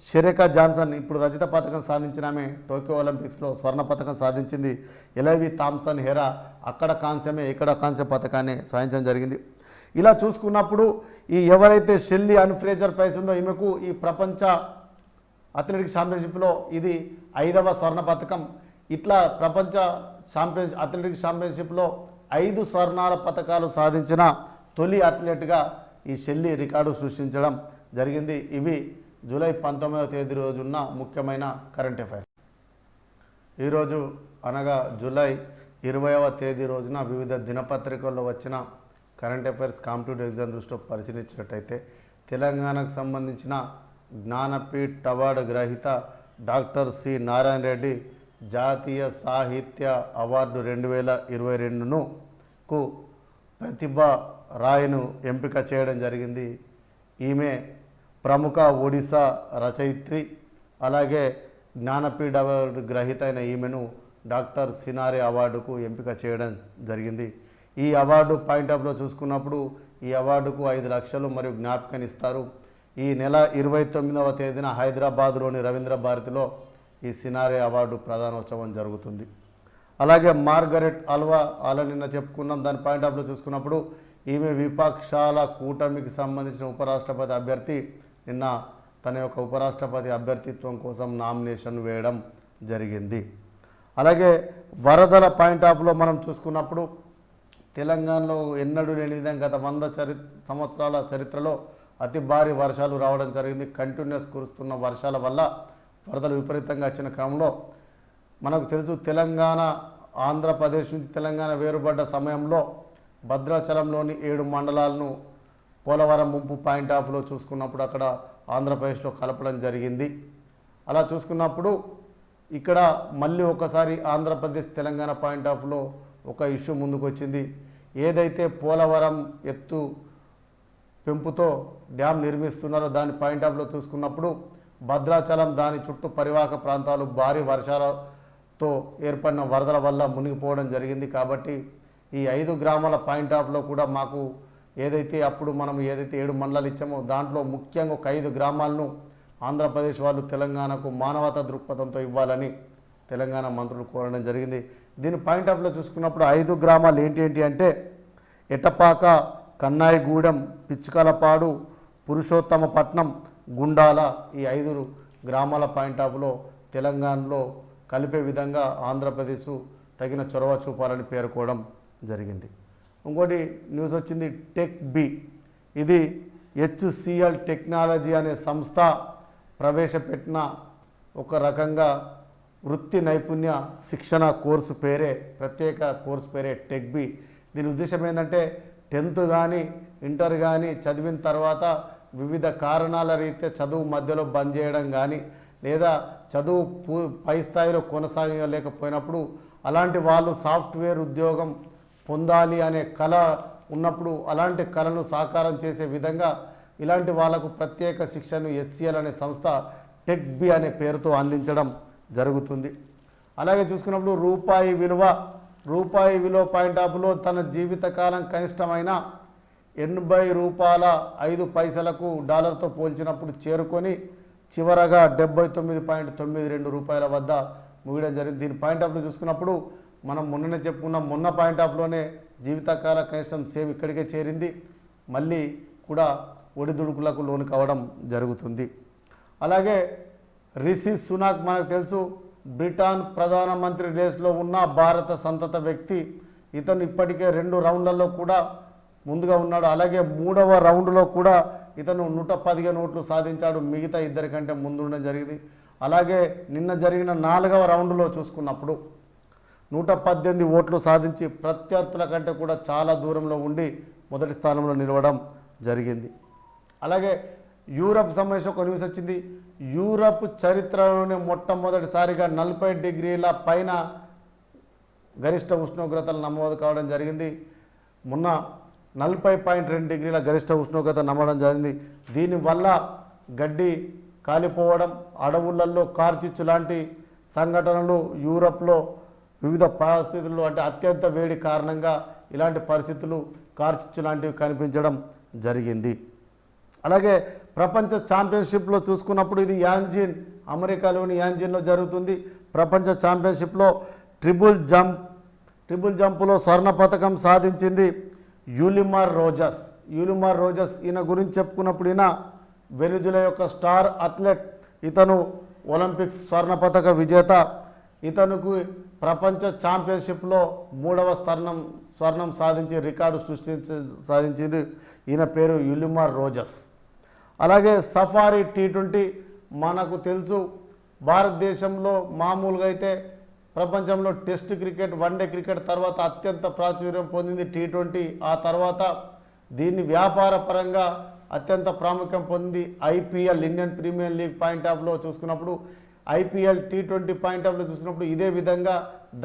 షెరికా జాన్సన్ ఇప్పుడు రజత పథకం సాధించిన ఆమె టోక్యో ఒలింపిక్స్లో స్వర్ణ పథకం సాధించింది. ఎలైనీ థామ్సన్ హెరా అక్కడ కాంస్యమే ఇక్కడ కాంస్య పథకాన్ని సాధించడం జరిగింది. ఇలా చూసుకున్నప్పుడు ఈ ఎవరైతే షెల్లీ అన్ఫ్రేజర్ ప్రైజ్ ఉందో ఈమెకు ఈ ప్రపంచ అథ్లెటిక్స్ ఛాంపియన్షిప్లో ఇది 5వ స్వర్ణ పథకం. ఇట్లా ప్రపంచ అథ్లెటిక్స్ ఛాంపియన్షిప్లో 5 స్వర్ణాల పథకాలు సాధించిన తొలి అథ్లెట్గా ఈ షెల్లీ రికార్డు సృష్టించడం జరిగింది. ఇవి జూలై 19వ తేదీ రోజున్న ముఖ్యమైన కరెంట్ అఫైర్స్. ఈరోజు అనగా జూలై 20వ తేదీ రోజున వివిధ దినపత్రికల్లో వచ్చిన కరెంట్ అఫైర్స్ కాంపిటేటివ్ ఎగ్జామ్ దృష్టిలో పరిశీలించినట్టయితే తెలంగాణకు సంబంధించిన జ్ఞానపీఠ్ అవార్డు గ్రహీత డాక్టర్ సి నారాయణ రెడ్డి జాతీయ సాహిత్య అవార్డు 2022కు ప్రతిభ రాయ్ను ఎంపిక చేయడం జరిగింది. ఈమె ప్రముఖ ఒడిశా రచయిత్రి. అలాగే జ్ఞానపీఠ అవార్డు గ్రహీత అయిన ఈమెను డాక్టర్ సినారే అవార్డుకు ఎంపిక చేయడం జరిగింది. ఈ అవార్డు పాయింట్ ఆఫ్లో చూసుకున్నప్పుడు ఈ అవార్డుకు 5 లక్షలు మరియు జ్ఞాపికను ఇస్తారు. ఈ నెల 29వ తేదీన హైదరాబాద్లోని రవీంద్ర భారతిలో ఈ సినారే అవార్డు ప్రధానోత్సవం జరుగుతుంది. అలాగే మార్గరెట్ అలా నిన్న చెప్పుకున్నాం. దాని పాయింట్ ఆఫ్లో చూసుకున్నప్పుడు ఈమె విపక్షాల కూటమికి సంబంధించిన ఉపరాష్ట్రపతి అభ్యర్థి. నిన్న తన యొక్క ఉపరాష్ట్రపతి అభ్యర్థిత్వం కోసం నామినేషన్ వేయడం జరిగింది. అలాగే వరదల పాయింట్ ఆఫ్లో మనం చూసుకున్నప్పుడు తెలంగాణలో ఎన్నడూ లేని విధంగా గత 100 సంవత్సరాల చరిత్రలో అతి భారీ వర్షాలు రావడం జరిగింది. కంటిన్యూస్ కురుస్తున్న వర్షాల వల్ల వరదలు విపరీతంగా వచ్చిన క్రమంలో మనకు తెలుసు తెలంగాణ ఆంధ్రప్రదేశ్ నుంచి తెలంగాణ వేరుపడ్డ సమయంలో భద్రాచలంలోని 7 మండలాలను పోలవరం ముంపు పాయింట్ ఆఫ్లో చూసుకున్నప్పుడు అక్కడ ఆంధ్రప్రదేశ్లో కలపడం జరిగింది. అలా చూసుకున్నప్పుడు ఇక్కడ మళ్ళీ ఒకసారి ఆంధ్రప్రదేశ్ తెలంగాణ పాయింట్ ఆఫ్లో ఒక ఇష్యూ ముందుకు వచ్చింది. ఏదైతే పోలవరం ఎత్తు పెంపుతో డ్యామ్ నిర్మిస్తున్నారో దాని పాయింట్ ఆఫ్లో చూసుకున్నప్పుడు భద్రాచలం దాని చుట్టూ పరివాహక ప్రాంతాలు భారీ వర్షాలతో ఏర్పడిన వరదల వల్ల మునిగిపోవడం జరిగింది. కాబట్టి ఈ 5 గ్రామాల పాయింట్ ఆఫ్లో కూడా మాకు ఏదైతే అప్పుడు మనం 7 మండలాలు ఇచ్చామో దాంట్లో ముఖ్యంగా ఒక 5 గ్రామాలను ఆంధ్రప్రదేశ్ వాళ్ళు తెలంగాణకు మానవతా దృక్పథంతో ఇవ్వాలని తెలంగాణ మంత్రులు కోరడం జరిగింది. దీని పాయింట్ ఆఫ్లో చూసుకున్నప్పుడు 5 గ్రామాలు ఏంటి అంటే ఎటపాక, కన్నాయిగూడెం, పిచ్చుకలపాడు, పురుషోత్తమపట్నం, గుండాల ఈ 5 గ్రామాల పాయింట్ ఆఫ్లో తెలంగాణలో కలిపే విధంగా ఆంధ్రప్రదేశ్ తగిన చొరవ చూపాలని పేర్కోవడం జరిగింది. ఇంకోటి న్యూస్ వచ్చింది టెక్ బి. ఇది HCL టెక్నాలజీ అనే సంస్థ ప్రవేశపెట్టిన ఒక రకంగా వృత్తి నైపుణ్య శిక్షణ కోర్సు పేరే, ప్రత్యేక కోర్సు పేరే టెక్ బి. దీని ఉద్దేశం ఏంటంటే 10th కానీ ఇంటర్ కానీ చదివిన తర్వాత వివిధ కారణాల రీత్యా చదువు మధ్యలో బంద్ చేయడం కానీ లేదా చదువు పై స్థాయిలో కొనసాగలేకపోయినప్పుడు అలాంటి వాళ్ళు సాఫ్ట్వేర్ ఉద్యోగం పొందాలి అనే కళ ఉన్నప్పుడు అలాంటి కళను సాకారం చేసే విధంగా ఇలాంటి వాళ్ళకు ప్రత్యేక శిక్షను HCL అనే సంస్థ టెక్ బి అనే పేరుతో అందించడం జరుగుతుంది. అలాగే చూసుకున్నప్పుడు రూపాయి విలువ పాయింట్ ఆఫ్లో తన జీవితకాలం కనిష్టమైన 80 రూపాయల 5 పైసలకు డాలర్తో పోల్చినప్పుడు చేరుకొని చివరగా 79.92 రూపాయల వద్ద ముగియడం జరిగింది. దీని పాయింట్ ఆఫ్ వ్యూ చూసుకున్నప్పుడు మనం మొన్ననే చెప్పుకున్నాం, మొన్న పాయింట్ ఆఫ్లోనే జీవితకాల కనిష్టం సేమ్ ఇక్కడికే చేరింది, మళ్ళీ కూడా ఒడిదుడుకులకు లోను కావడం జరుగుతుంది. అలాగే రిషి సునాక్ మనకు తెలుసు, బ్రిటన్ ప్రధానమంత్రి రేస్లో ఉన్న భారత సంతత వ్యక్తి. ఇతను ఇప్పటికే 2 రౌండ్లలో కూడా ముందుగా ఉన్నాడు. అలాగే 3వ రౌండ్లో కూడా ఇతను 115 ఓట్లు సాధించాడు, మిగతా ఇద్దరి కంటే ముందు ఉండడం జరిగింది. అలాగే నిన్న జరిగిన 4వ రౌండ్లో చూసుకున్నప్పుడు 118 ఓట్లు సాధించి ప్రత్యర్థుల కంటే కూడా చాలా దూరంలో ఉండి మొదటి స్థానంలో నిలవడం జరిగింది. అలాగే యూరప్ సంబంధించి ఒక న్యూస్ వచ్చింది. యూరప్ చరిత్రలోనే మొట్టమొదటిసారిగా 40 డిగ్రీల పైన గరిష్ట ఉష్ణోగ్రతలు నమోదు కావడం జరిగింది. మొన్న 40.2 డిగ్రీల గరిష్ట ఉష్ణోగ్రత నమోదం జరిగింది. దీనివల్ల గడ్డి కాలిపోవడం, అడవులలో కార్చిచ్చు లాంటి సంఘటనలు యూరప్లో వివిధ పరిస్థితుల్లో, అంటే అత్యంత వేడి కారణంగా ఇలాంటి పరిస్థితులు కార్చిచ్చు లాంటివి కనిపించడం జరిగింది. అలాగే ప్రపంచ ఛాంపియన్షిప్లో చూసుకున్నప్పుడు ఇది యాంజిన్, అమెరికాలోని యాంజిన్లో జరుగుతుంది. ప్రపంచ ఛాంపియన్షిప్లో ట్రిపుల్ జంపులో స్వర్ణ పథకం సాధించింది యూలిమర్ రోజస్. ఈయన గురించి చెప్పుకున్నప్పుడు ఈయన వెనుజులా యొక్క స్టార్ అథ్లెట్. ఇతను ఒలింపిక్స్ స్వర్ణ పథక విజేత. ఇతనుకు ప్రపంచ ఛాంపియన్షిప్లో 3వ స్వర్ణం సాధించి రికార్డు సాధించింది. ఈయన పేరు యూలిమర్ రోజస్. అలాగే సఫారీ T20 మనకు తెలుసు, భారతదేశంలో మామూలుగా అయితే ప్రపంచంలో టెస్ట్ క్రికెట్, వన్డే క్రికెట్ తర్వాత అత్యంత ప్రాచుర్యం పొందింది T20. ఆ తర్వాత దీన్ని వ్యాపార పరంగా అత్యంత ప్రాముఖ్యం పొందింది IPL, Indian premier league point ఆఫ్లో చూసుకున్నప్పుడు, IPL T20 పాయింట్ ఆఫ్లో చూసుకున్నప్పుడు ఇదే విధంగా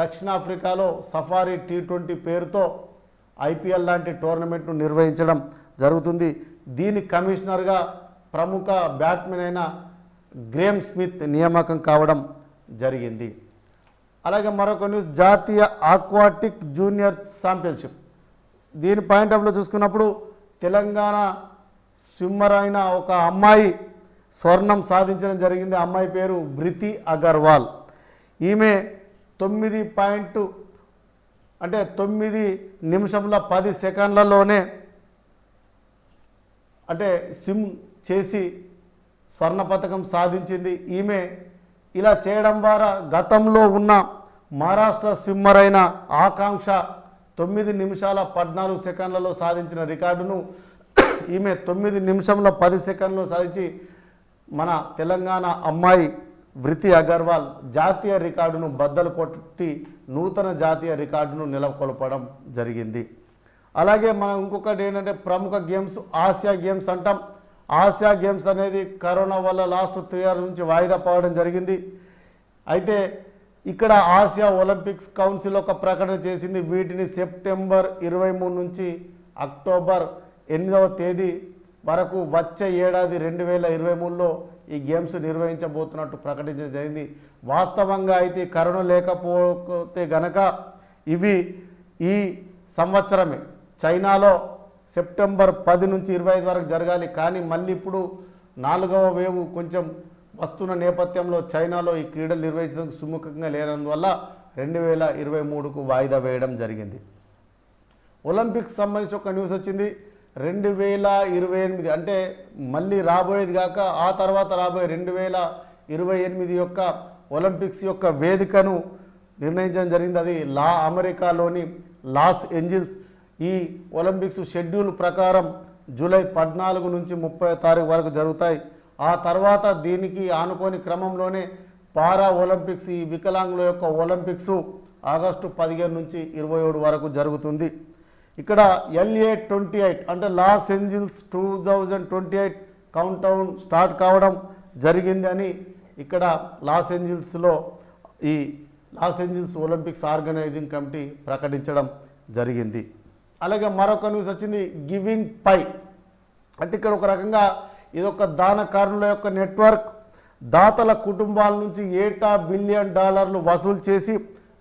దక్షిణాఫ్రికాలో సఫారీ T20 పేరుతో IPL లాంటి టోర్నమెంట్ను నిర్వహించడం జరుగుతుంది. దీని కమిషనర్గా ప్రముఖ బ్యాట్స్మెన్ అయిన గ్రేమ్ స్మిత్ నియామకం కావడం జరిగింది. అలాగే మరొక న్యూస్, జాతీయ ఆక్వాటిక్ జూనియర్ ఛాంపియన్షిప్. దీని పాయింట్ ఆఫ్లో చూసుకున్నప్పుడు తెలంగాణ స్విమ్మర్ అయిన ఒక అమ్మాయి స్వర్ణం సాధించడం జరిగింది. అమ్మాయి పేరు బ్రితి అగర్వాల్. ఈమె 9 నిమిషముల 10 సెకండ్లలోనే అంటే స్విమ్ చేసి స్వర్ణ పథకం సాధించింది. ఈమె ఇలా చేయడం ద్వారా గతంలో ఉన్న మహారాష్ట్ర స్విమ్మర్ అయిన ఆకాంక్ష 9 నిమిషాల 14 సెకండ్లలో సాధించిన రికార్డును ఈమె 9 నిమిషముల 10 సెకండ్లో సాధించి మన తెలంగాణ అమ్మాయి బ్రితి అగర్వాల్ జాతీయ రికార్డును బద్దలు కొట్టి నూతన జాతీయ రికార్డును నెలకొల్పడం జరిగింది. అలాగే మనం ఇంకొకటి ఏంటంటే ప్రముఖ గేమ్స్, ఆసియా గేమ్స్ అంటాం. ఆసియా గేమ్స్ అనేది కరోనా వల్ల లాస్ట్ 3 ఇయర్స్ నుంచి వాయిదా పడడం జరిగింది. అయితే ఇక్కడ ఆసియా ఒలింపిక్స్ కౌన్సిల్ ఒక ప్రకటన చేసింది. వీటిని సెప్టెంబర్ 23 నుంచి అక్టోబర్ 8వ తేదీ వరకు వచ్చే ఏడాది 2023లో ఈ గేమ్స్ నిర్వహించబోతున్నట్టు ప్రకటించడం జరిగింది. వాస్తవంగా అయితే కరోనా లేకపోతే గనక ఇవి ఈ సంవత్సరమే చైనాలో సెప్టెంబర్ 10 నుంచి 25 వరకు జరగాలి. కానీ మళ్ళీ ఇప్పుడు 4వ వేవ్ కొంచెం వస్తున్న నేపథ్యంలో చైనాలో ఈ క్రీడలు నిర్వహించడానికి సుముఖంగా లేనందువల్ల 2023కు వాయిదా వేయడం జరిగింది. ఒలింపిక్స్ సంబంధించి ఒక న్యూస్ వచ్చింది. 2028 అంటే మళ్ళీ రాబోయేది కాక ఆ తర్వాత రాబోయే 2028 యొక్క ఒలింపిక్స్ యొక్క వేదికను నిర్ణయించడం జరిగింది. అది అమెరికాలోని లాస్ ఏంజల్స్. ఈ ఒలింపిక్స్ షెడ్యూల్ ప్రకారం జూలై 14 నుంచి 30 తారీఖు వరకు జరుగుతాయి. ఆ తర్వాత దీనికి ఆనుకోని క్రమంలోనే పారా ఒలింపిక్స్, ఈ వికలాంగుల యొక్క ఒలింపిక్స్ ఆగస్టు 15 నుంచి 27 వరకు జరుగుతుంది. ఇక్కడ LA28 అంటే Los Angeles 2028 countdown start కావడం జరిగింది అని ఇక్కడ లాస్ ఏంజల్స్లో ఈ Los Angeles Olympics organizing committee ప్రకటించడం జరిగింది. అలాగే మరొక న్యూస్ వచ్చింది, గివింగ్ పై. అంటే ఇక్కడ ఒక రకంగా ఇదొక దానకారుల యొక్క నెట్వర్క్. దాతల కుటుంబాల నుంచి ఏటా $1 బిలియన్ వసూలు చేసి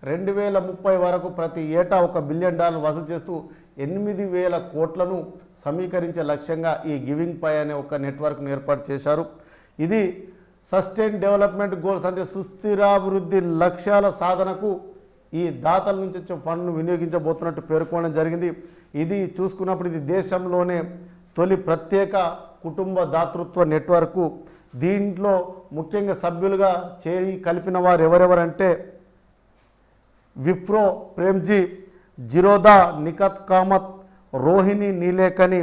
2030 వరకు ప్రతి ఏటా $1 బిలియన్ వసూలు చేస్తూ 8,000 కోట్లను సమీకరించే లక్ష్యంగా ఈ గివింగ్ పై అనే ఒక నెట్వర్క్ను ఏర్పాటు చేశారు. ఇది సస్టైన్ డెవలప్మెంట్ గోల్స్ అంటే సుస్థిరాభివృద్ధి లక్ష్యాల సాధనకు ఈ దాతల నుంచి వచ్చే ఫండ్ను వినియోగించబోతున్నట్టు పేర్కొనడం జరిగింది. ఇది చూసుకున్నప్పుడు ఇది దేశంలోనే తొలి ప్రత్యేక కుటుంబ దాతృత్వ నెట్వర్కు. దీంట్లో ముఖ్యంగా సభ్యులుగా చేయి కలిపిన వారు ఎవరెవరంటే విప్రో, ప్రేమ్జీ, జిరోదా, నిఖత్ కామత్, రోహిణి నీలేకని,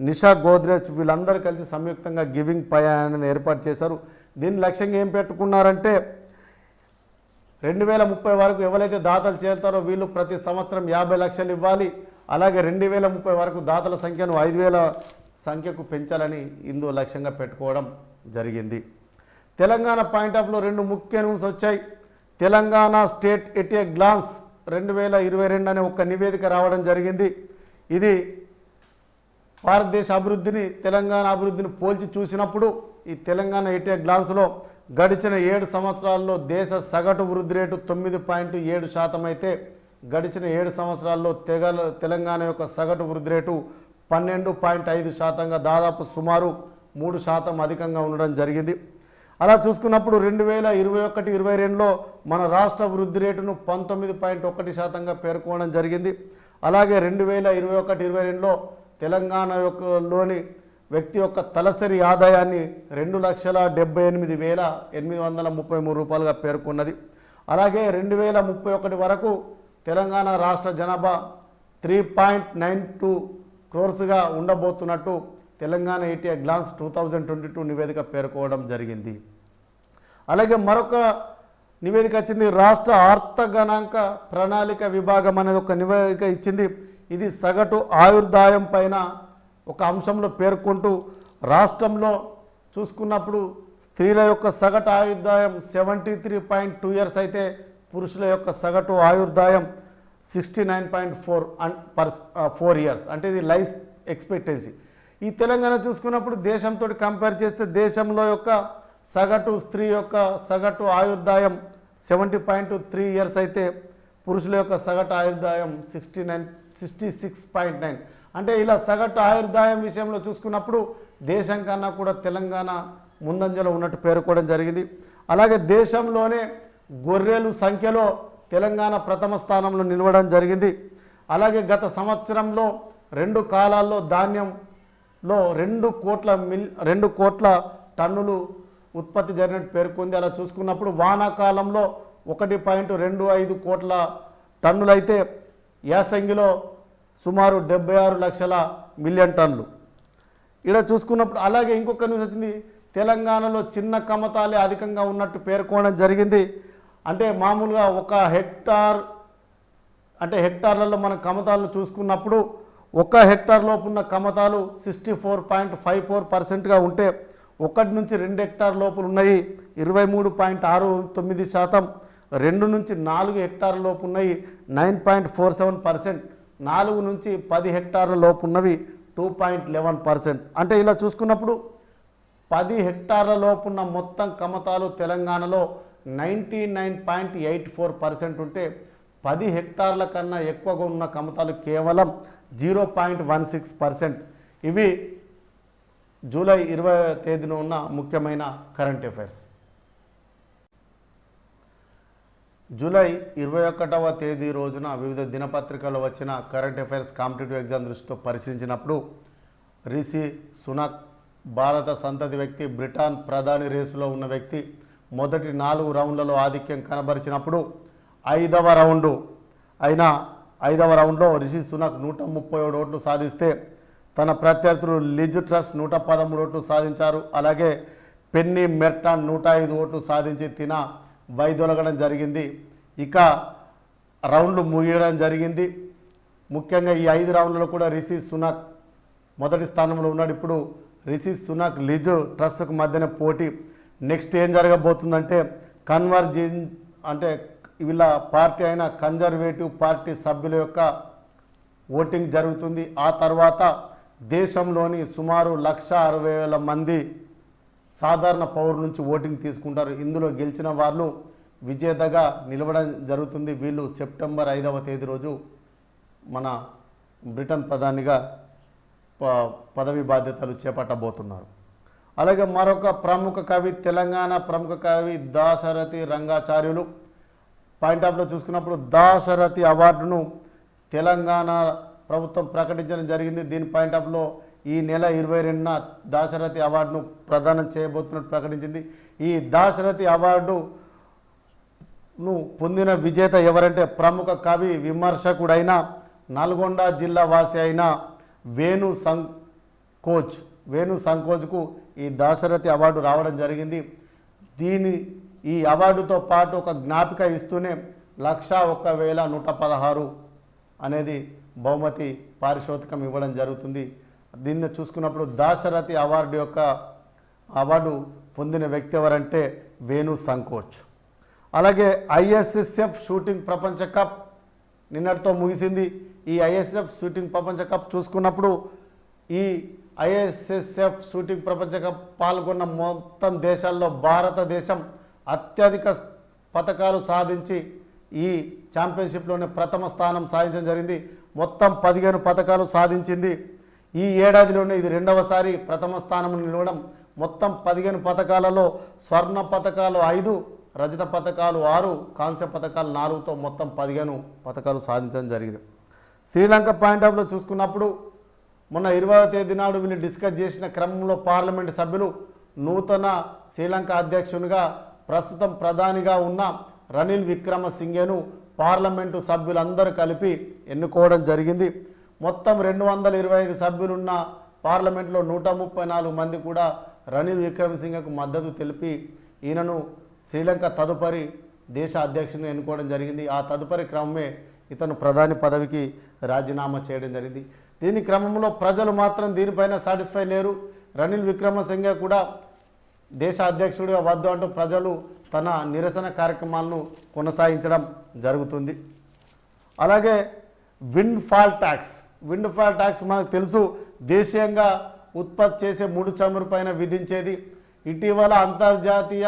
నిషా గోద్రేజ్ వీళ్ళందరూ కలిసి సంయుక్తంగా గివింగ్ పై అనేది ఏర్పాటు చేశారు. దీని లక్ష్యంగా ఏం పెట్టుకున్నారంటే 2030 వరకు ఎవరైతే దాతలు చేరుతారో వీళ్ళు ప్రతి సంవత్సరం 50 లక్షలు ఇవ్వాలి. అలాగే 2030 వరకు దాతల సంఖ్యను 5000 సంఖ్యకు పెంచాలని ఇందులో లక్ష్యంగా పెట్టుకోవడం జరిగింది. తెలంగాణ పాయింట్ ఆఫ్ లో 2 ముఖ్య న్యూస్ వచ్చాయి. Telangana state at a glance 2022 అనే ఒక నివేదిక రావడం జరిగింది. ఇది భారతదేశ అభివృద్ధిని తెలంగాణ అభివృద్ధిని పోల్చి చూసినప్పుడు ఈ తెలంగాణ ఎట్ ఏ గ్లాన్స్లో గడిచిన 7 సంవత్సరాల్లో దేశ సగటు వృద్ధి రేటు 9.7% అయితే గడిచిన 7 సంవత్సరాల్లో తెలంగాణ యొక్క సగటు వృద్ధి రేటు 12.5%గా దాదాపు సుమారు 3% అధికంగా ఉండడం జరిగింది. అలా చూసుకున్నప్పుడు 2021-22లో మన రాష్ట్ర వృద్ధి రేటును 19.1%గా పేర్కొనడం జరిగింది. అలాగే 2021-22లో తెలంగాణ లోని వ్యక్తి యొక్క తలసరి ఆదాయాన్ని 2,78,833 రూపాయలుగా పేర్కొన్నది. అలాగే 2031 వరకు తెలంగాణ రాష్ట్ర జనాభా 3.92 క్రోర్స్గా ఉండబోతున్నట్టు తెలంగాణ ఎట్ ఏ గ్లాన్స్ 2022 నివేదిక పేర్కోవడం జరిగింది. అలాగే మరొక నివేదిక వచ్చింది. రాష్ట్ర ఆర్థగణాంక ప్రణాళిక విభాగం అనేది ఒక నివేదిక ఇచ్చింది. ఇది సగటు ఆయుర్దాయం పైన ఒక అంశంలో పేర్కొంటూ రాష్ట్రంలో చూసుకున్నప్పుడు స్త్రీల యొక్క సగటు ఆయుర్దాయం 73.2 ఇయర్స్ అయితే పురుషుల యొక్క సగటు ఆయుర్దాయం 69.4 ఇయర్స్ అంటే ఇది లైఫ్ ఎక్స్పెక్టెన్సీ. ఈ తెలంగాణ చూసుకున్నప్పుడు దేశంతో కంపేర్ చేస్తే దేశంలో యొక్క సగటు స్త్రీ యొక్క సగటు ఆయుర్దాయం 70.3 ఇయర్స్ అయితే పురుషుల యొక్క సగటు ఆయుర్దాయం 66.9. అంటే ఇలా సగటు ఆయుర్దాయం విషయంలో చూసుకున్నప్పుడు దేశం కన్నా కూడా తెలంగాణ ముందంజలో ఉన్నట్టు పేర్కోవడం జరిగింది. అలాగే దేశంలోనే గొర్రెలు సంఖ్యలో తెలంగాణ ప్రథమ స్థానంలో నిలవడం జరిగింది. అలాగే గత సంవత్సరంలో 2 కాలాల్లో ధాన్యంలో 2 కోట్ల టన్నులు ఉత్పత్తి జరిగినట్టు పేర్కొంది. అలా చూసుకున్నప్పుడు వానాకాలంలో 1.25 కోట్ల టన్నులైతే యాసంగిలో సుమారు 76 మిలియన్ టన్నులు ఇలా చూసుకున్నప్పుడు. అలాగే ఇంకొక న్యూస్ వచ్చింది. తెలంగాణలో చిన్న కమతాలే అధికంగా ఉన్నట్టు పేర్కొనడం జరిగింది. అంటే మామూలుగా ఒక హెక్టార్ అంటే హెక్టార్లలో మన కమతాలను చూసుకున్నప్పుడు 1 హెక్టార్ లోపు ఉన్న కమతాలు 64.54%గా ఉంటే 1 నుంచి 2 హెక్టార్ లోపులు ఉన్నాయి 23.69%, 2 నుంచి 4 హెక్టార్ల లోపు ఉన్నాయి 9.47%, 4 నుంచి 10 హెక్టార్ల లోపు ఉన్నవి 2.11%. అంటే ఇలా చూసుకున్నప్పుడు 10 హెక్టార్ల లోపున్న మొత్తం కమతాలు తెలంగాణలో 99.84% ఉంటే 10 హెక్టార్ల కన్నా ఎక్కువగా ఉన్న కమతాలు కేవలం 0.16%. ఇవి జూలై 20వ తేదీన ఉన్న ముఖ్యమైన కరెంట్ అఫైర్స్. జూలై 21వ తేదీ రోజున వివిధ దినపత్రికల్లో వచ్చిన కరెంట్ అఫైర్స్ కాంపిటేటివ్ ఎగ్జామ్ దృష్టితో పరిశీలించినప్పుడు రిషి సునక్ భారత సంతతి వ్యక్తి, బ్రిటన్ ప్రధాని రేసులో ఉన్న వ్యక్తి, మొదటి 4 రౌండ్లలో ఆధిక్యం కనబరిచినప్పుడు 5వ రౌండ్లో రిషి సునక్ 137 ఓట్లు సాధిస్తే తన ప్రత్యర్థులు లిజ్ ట్రస్ 113 ఓట్లు సాధించారు. అలాగే పెన్నీ మెర్టాన్ 105 ఓట్లు సాధించి తిన వైదొలగడం జరిగింది. ఇక రౌండ్లు ముగియడం జరిగింది. ముఖ్యంగా ఈ 5 రౌండ్లలో కూడా రిషి సునక్ మొదటి స్థానంలో ఉన్నాడు. ఇప్పుడు రిషి సునక్ లిజ్ ట్రస్కు మధ్యన పోటీ. నెక్స్ట్ ఏం జరగబోతుందంటే కన్వర్జెన్ అంటే వీళ్ళ పార్టీ అయిన కన్జర్వేటివ్ పార్టీ సభ్యుల యొక్క ఓటింగ్ జరుగుతుంది. ఆ తర్వాత దేశంలోని సుమారు 1,60,000 మంది సాధారణ పౌరుల నుంచి ఓటింగ్ తీసుకుంటారు. ఇందులో గెలిచిన వాళ్ళు విజేతగా నిలవడం జరుగుతుంది. వీళ్ళు సెప్టెంబర్ 5వ తేదీ రోజు మన బ్రిటన్ ప్రధానిగా పదవి బాధ్యతలు చేపట్టబోతున్నారు. అలాగే మరొక ప్రముఖ కవి, తెలంగాణ ప్రముఖ కవి దాశరథి రంగాచార్యులు. పాయింట్ ఆఫ్లో చూసుకున్నప్పుడు దాశరథి అవార్డును తెలంగాణ ప్రభుత్వం ప్రకటించడం జరిగింది. దీని పాయింట్ ఆఫ్లో ఈ నెల 22న దాశరథి అవార్డును ప్రదానం చేయబోతున్నట్టు ప్రకటించింది. ఈ దాశరథి అవార్డును పొందిన విజేత ఎవరంటే ప్రముఖ కవి, విమర్శకుడైన, నల్గొండ జిల్లా వాసి అయిన వేణు సంకోచ్కు ఈ దాశరథి అవార్డు రావడం జరిగింది. ఈ అవార్డుతో పాటు ఒక జ్ఞాపిక ఇస్తూనే 101,116 అనేది బహుమతి పారితోషికం ఇవ్వడం జరుగుతుంది. దీన్ని చూసుకున్నప్పుడు దాశరథి అవార్డు పొందిన వ్యక్తి ఎవరంటే వేణు సంకోచ్. అలాగే ఐఎస్ఎస్ఎఫ్ షూటింగ్ ప్రపంచ కప్ నిన్నటితో ముగిసింది. ఈ ఐఎస్ఎఫ్ షూటింగ్ ప్రపంచ కప్ చూసుకున్నప్పుడు ఈ ఐఎస్ఎస్ఎఫ్ షూటింగ్ ప్రపంచ కప్ పాల్గొన్న మొత్తం దేశాల్లో భారతదేశం అత్యధిక పతకాలు సాధించి ఈ ఛాంపియన్షిప్లోనే ప్రథమ స్థానం సాధించడం జరిగింది. మొత్తం 15 పతకాలు సాధించింది. ఈ ఏడాదిలోనే ఇది రెండవసారి ప్రథమ స్థానం నిలవడం. మొత్తం 15 పతకాలలో స్వర్ణ పతకాలు 5, రజత పతకాలు 6, కాంస్య పతకాలు 4తో మొత్తం 15 పతకాలు సాధించడం జరిగింది. శ్రీలంక పాయింట్ ఆఫ్లో చూసుకున్నప్పుడు మొన్న 20వ తేదీ నాడు వీళ్ళు డిస్కస్ చేసిన క్రమంలో పార్లమెంటు సభ్యులు నూతన శ్రీలంక అధ్యక్షునిగా ప్రస్తుతం ప్రధానిగా ఉన్న రనిల్ విక్రమసింఘేను పార్లమెంటు సభ్యులందరూ కలిపి ఎన్నుకోవడం జరిగింది. మొత్తం 225 సభ్యులున్న పార్లమెంట్లో 134 మంది కూడా రనిల్ విక్రమసింఘకు మద్దతు తెలిపి ఈయనను శ్రీలంక తదుపరి దేశ అధ్యక్షుని ఎన్నుకోవడం జరిగింది. ఆ తదుపరి క్రమమే ఇతను ప్రధాని పదవికి రాజీనామా చేయడం జరిగింది. దీని క్రమంలో ప్రజలు మాత్రం దీనిపైన సాటిస్ఫై లేరు. రనిల్ విక్రమసింఘే కూడా దేశ అధ్యక్షుడిగా వద్దు అంటూ ప్రజలు తన నిరసన కార్యక్రమాలను కొనసాగించడం జరుగుతుంది. అలాగే విండ్ ఫాల్ ట్యాక్స్ మనకు తెలుసు, దేశీయంగా ఉత్పత్తి చేసే ముడి చమురు పైన విధించేది. ఇటీవల అంతర్జాతీయ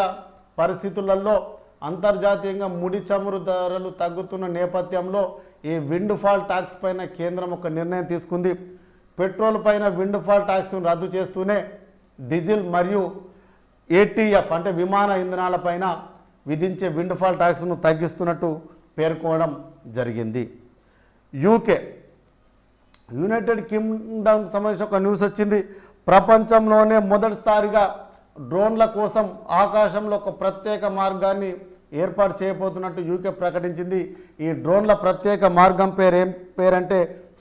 పరిస్థితులలో అంతర్జాతీయంగా ముడి చమురు ధరలు తగ్గుతున్న నేపథ్యంలో ఈ విండ్ ఫాల్ ట్యాక్స్ పైన కేంద్రం ఒక నిర్ణయం తీసుకుంది. పెట్రోల్ పైన విండ్ ఫాల్ ట్యాక్స్ను రద్దు చేస్తూనే డీజిల్ మరియు ఏటీఎఫ్ అంటే విమాన ఇంధనాలపైన విధించే విండ్ ఫాల్ ట్యాక్స్ను తగ్గిస్తున్నట్టు పేర్కొనడం జరిగింది. యునైటెడ్ కింగ్డమ్కి సంబంధించి ఒక న్యూస్ వచ్చింది. ప్రపంచంలోనే మొదటిసారిగా డ్రోన్ల కోసం ఆకాశంలో ఒక ప్రత్యేక మార్గాన్ని ఏర్పాటు చేయబోతున్నట్టు యూకే ప్రకటించింది. ఈ డ్రోన్ల ప్రత్యేక మార్గం పేరంటే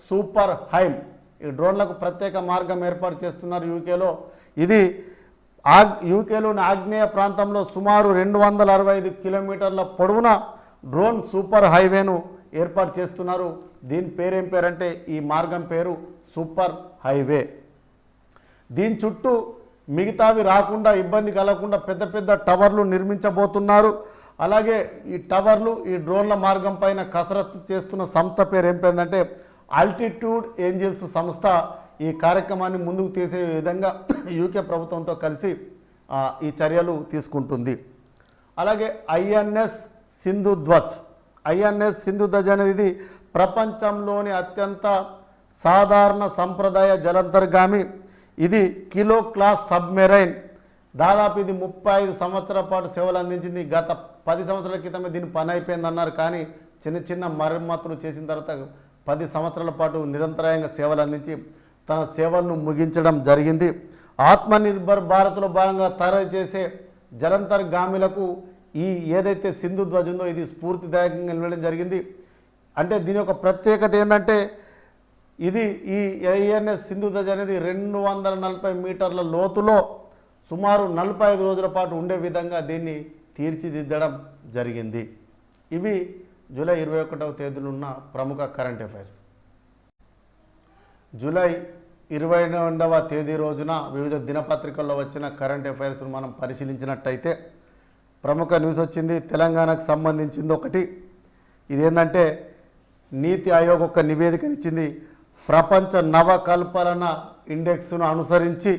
సూపర్ హైమ్. ఈ డ్రోన్లకు ప్రత్యేక మార్గం ఏర్పాటు చేస్తున్నారు యూకేలో. ఇది యూకేలోని ఆగ్నేయ ప్రాంతంలో సుమారు 265 కిలోమీటర్ల పొడవున డ్రోన్ సూపర్ హైవేను ఏర్పాటు చేస్తున్నారు. దీని పేరంటే ఈ మార్గం పేరు సూపర్ హైవే. దీని చుట్టూ మిగతావి రాకుండా ఇబ్బంది కలగకుండా పెద్ద పెద్ద టవర్లు నిర్మించబోతున్నారు. అలాగే ఈ టవర్లు ఈ డ్రోన్ల మార్గం పైన కసరత్తు చేస్తున్న సంస్థ పేరు ఏంటంటే ఆల్టిట్యూడ్ ఏంజిల్స్ సంస్థ ఈ కార్యక్రమాన్ని ముందుకు తీసే విధంగా యూకే ప్రభుత్వంతో కలిసి ఈ చర్యలు తీసుకుంటుంది. అలాగే ఐఎన్ఎస్ సింధు ధ్వజ్ అనేది ప్రపంచంలోని అత్యంత సాధారణ సంప్రదాయ జలాంతర్గామి. ఇది కిలో క్లాస్ సబ్మెరైన్. దాదాపు ఇది 35 సంవత్సరాల పాటు సేవలు అందించింది. గత 10 సంవత్సరాల క్రితమే దీని పని అయిపోయిందన్నారు. కానీ చిన్న మరమ్మతులు చేసిన తర్వాత 10 సంవత్సరాల పాటు నిరంతరాయంగా సేవలు అందించి తన సేవలను ముగించడం జరిగింది. ఆత్మనిర్భర్ భారత్లో భాగంగా తయారు చేసే జలాంతర్గామిలకు ఈ ఏదైతే సింధు ధ్వజ్ ఉందో ఇది స్ఫూర్తిదాయకంగా నిలవడం జరిగింది. అంటే దీని యొక్క ప్రత్యేకత ఏంటంటే ఇది ఈ ఐఎన్ఎస్ సింధు ధ్వజ్ అనేది 240 మీటర్ల లోతులో సుమారు 45 రోజుల పాటు ఉండే విధంగా దీన్ని తీర్చిదిద్దడం జరిగింది. ఇవి జూలై 21వ తేదీన ఉన్న ప్రముఖ కరెంట్ అఫైర్స్. జూలై 22వ తేదీ రోజున వివిధ దినపత్రికల్లో వచ్చిన కరెంట్ అఫైర్స్ను మనం పరిశీలించినట్టయితే ప్రముఖ న్యూస్ వచ్చింది. తెలంగాణకు సంబంధించింది ఒకటి. ఇదేంటంటే నీతి ఆయోగ్ ఒక నివేదికనిచ్చింది. ప్రపంచ నవకల్పన ఇండెక్స్ను అనుసరించి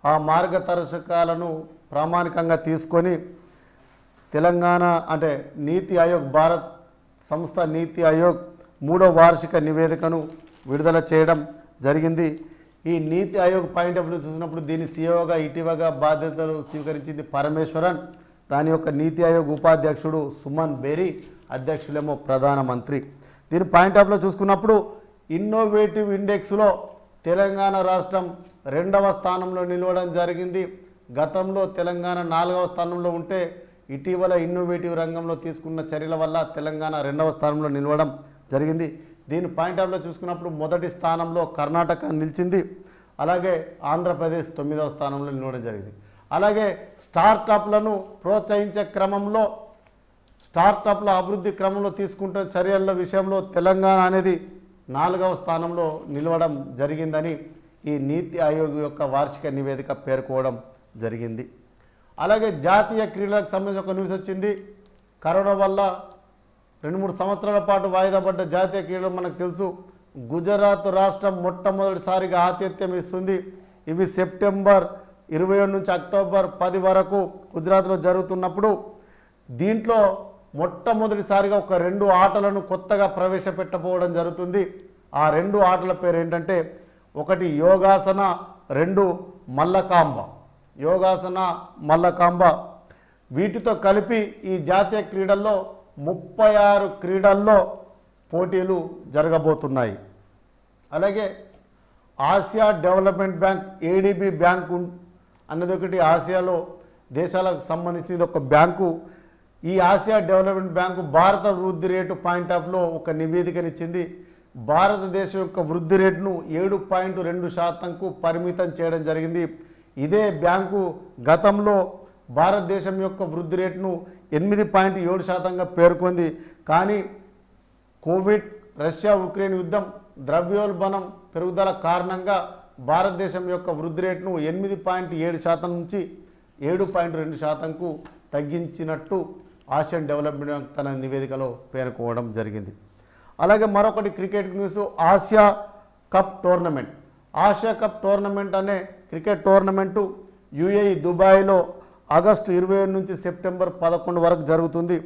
ఆ మార్గదర్శకాలను ప్రామాణికంగా తీసుకొని తెలంగాణ అంటే నీతి ఆయోగ్ భారత్ సంస్థ నీతి ఆయోగ్ 3వ వార్షిక నివేదికను విడుదల చేయడం జరిగింది. ఈ నీతి ఆయోగ్ పాయింట్ ఆఫ్ వ్యూ చూసినప్పుడు దీని సీఈఓగా ఇటీవలగా బాధ్యతలు స్వీకరించింది పరమేశ్వరన్, దాని యొక్క నీతి ఆయోగ్ ఉపాధ్యక్షుడు సుమన్ బేరీ, అధ్యక్షులేమో ప్రధానమంత్రి. దీని పాయింట్ ఆఫ్ వ్యూ చూసుకున్నప్పుడు ఇన్నోవేటివ్ ఇండెక్స్లో తెలంగాణ రాష్ట్రం 2వ స్థానంలో నిలవడం జరిగింది. గతంలో తెలంగాణ 4వ స్థానంలో ఉంటే ఇటీవల ఇన్నోవేటివ్ రంగంలో తీసుకున్న చర్యల వల్ల తెలంగాణ 2వ స్థానంలో నిలవడం జరిగింది. దీని పాయింట్ ఆఫ్ వ్యూ చూసుకున్నప్పుడు మొదటి స్థానంలో కర్ణాటక నిలిచింది, అలాగే ఆంధ్రప్రదేశ్ 9వ స్థానంలో నిలవడం జరిగింది. అలాగే స్టార్టప్లను ప్రోత్సహించే క్రమంలో, స్టార్టప్ల అభివృద్ధి క్రమంలో తీసుకుంటున్న చర్యల విషయంలో తెలంగాణ అనేది 4వ స్థానంలో నిలవడం జరిగిందని ఈ నీతి ఆయోగ్ యొక్క వార్షిక నివేదిక పేర్కోవడం జరిగింది. అలాగే జాతీయ క్రీడలకు సంబంధించి ఒక న్యూస్ వచ్చింది. కరోనా వల్ల 2-3 సంవత్సరాల పాటు వాయిదా పడ్డ జాతీయ క్రీడలు మనకు తెలుసు. గుజరాత్ రాష్ట్రం మొట్టమొదటిసారిగా ఆతిథ్యం ఇస్తుంది. ఇవి సెప్టెంబర్ 27 నుంచి అక్టోబర్ 10 వరకు గుజరాత్లో జరుగుతున్నప్పుడు దీంట్లో మొట్టమొదటిసారిగా ఒక 2 ఆటలను కొత్తగా ప్రవేశపెట్టబోవడం జరుగుతుంది. ఆ 2 ఆటల పేరు ఏంటంటే, ఒకటి యోగాసన, 2 మల్లకాంబ. యోగాసన, మల్లకాంబ వీటితో కలిపి ఈ జాతీయ క్రీడల్లో 36 క్రీడల్లో పోటీలు జరగబోతున్నాయి. అలాగే Asia development bank, ADB bank అన్నది ఒకటి ఆసియాలో దేశాలకు సంబంధించింది ఒక బ్యాంకు. ఈ ఆసియా డెవలప్మెంట్ బ్యాంకు భారత వృద్ధి రేటు పాయింట్ ఆఫ్ లో ఒక నివేదికనిచ్చింది. భారతదేశం యొక్క వృద్ధి రేటును 7.2%కు పరిమితం చేయడం జరిగింది. ఇదే బ్యాంకు గతంలో భారతదేశం యొక్క వృద్ధి రేటును 8.7%గా పేర్కొంది. కానీ కోవిడ్, రష్యా ఉక్రెయిన్ యుద్ధం, ద్రవ్యోల్బణం పెరుగుదల కారణంగా భారతదేశం యొక్క వృద్ధి రేటును 8.7% నుంచి 7.2%కు తగ్గించినట్టు ఆసియన్ డెవలప్మెంట్ బ్యాంక్ తన నివేదికలో పేర్కోవడం జరిగింది. అలాగే మరొకటి cricket news, Asia cup tournament. Asia cup tournament అనే క్రికెట్ టోర్నమెంటు యుఏఈ దుబాయ్లో ఆగస్టు 27 నుంచి సెప్టెంబర్ 11 వరకు జరుగుతుంది.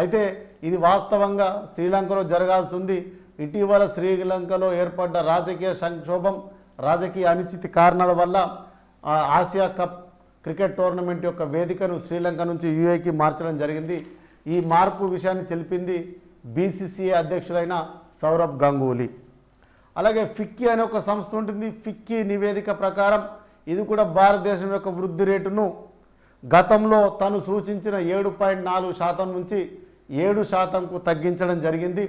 అయితే ఇది వాస్తవంగా శ్రీలంకలో జరగాల్సి ఉంది. ఇటీవల శ్రీలంకలో ఏర్పడ్డ రాజకీయ సంక్షోభం, రాజకీయ అనిశ్చితి కారణాల వల్ల ఆసియా కప్ క్రికెట్ టోర్నమెంట్ యొక్క వేదికను శ్రీలంక నుంచి యుఏఈకి మార్చడం జరిగింది. ఈ మార్పు విషయాన్ని తెలిపింది బీసీసీఐ అధ్యక్షులైన సౌరవ్ గంగూలీ. అలాగే ఫిక్కీ అనే ఒక సంస్థ ఉంటుంది. ఫిక్కీ నివేదిక ప్రకారం ఇది కూడా భారతదేశం యొక్క వృద్ధి రేటును గతంలో తను సూచించిన 7.4% నుంచి 7%కు తగ్గించడం జరిగింది.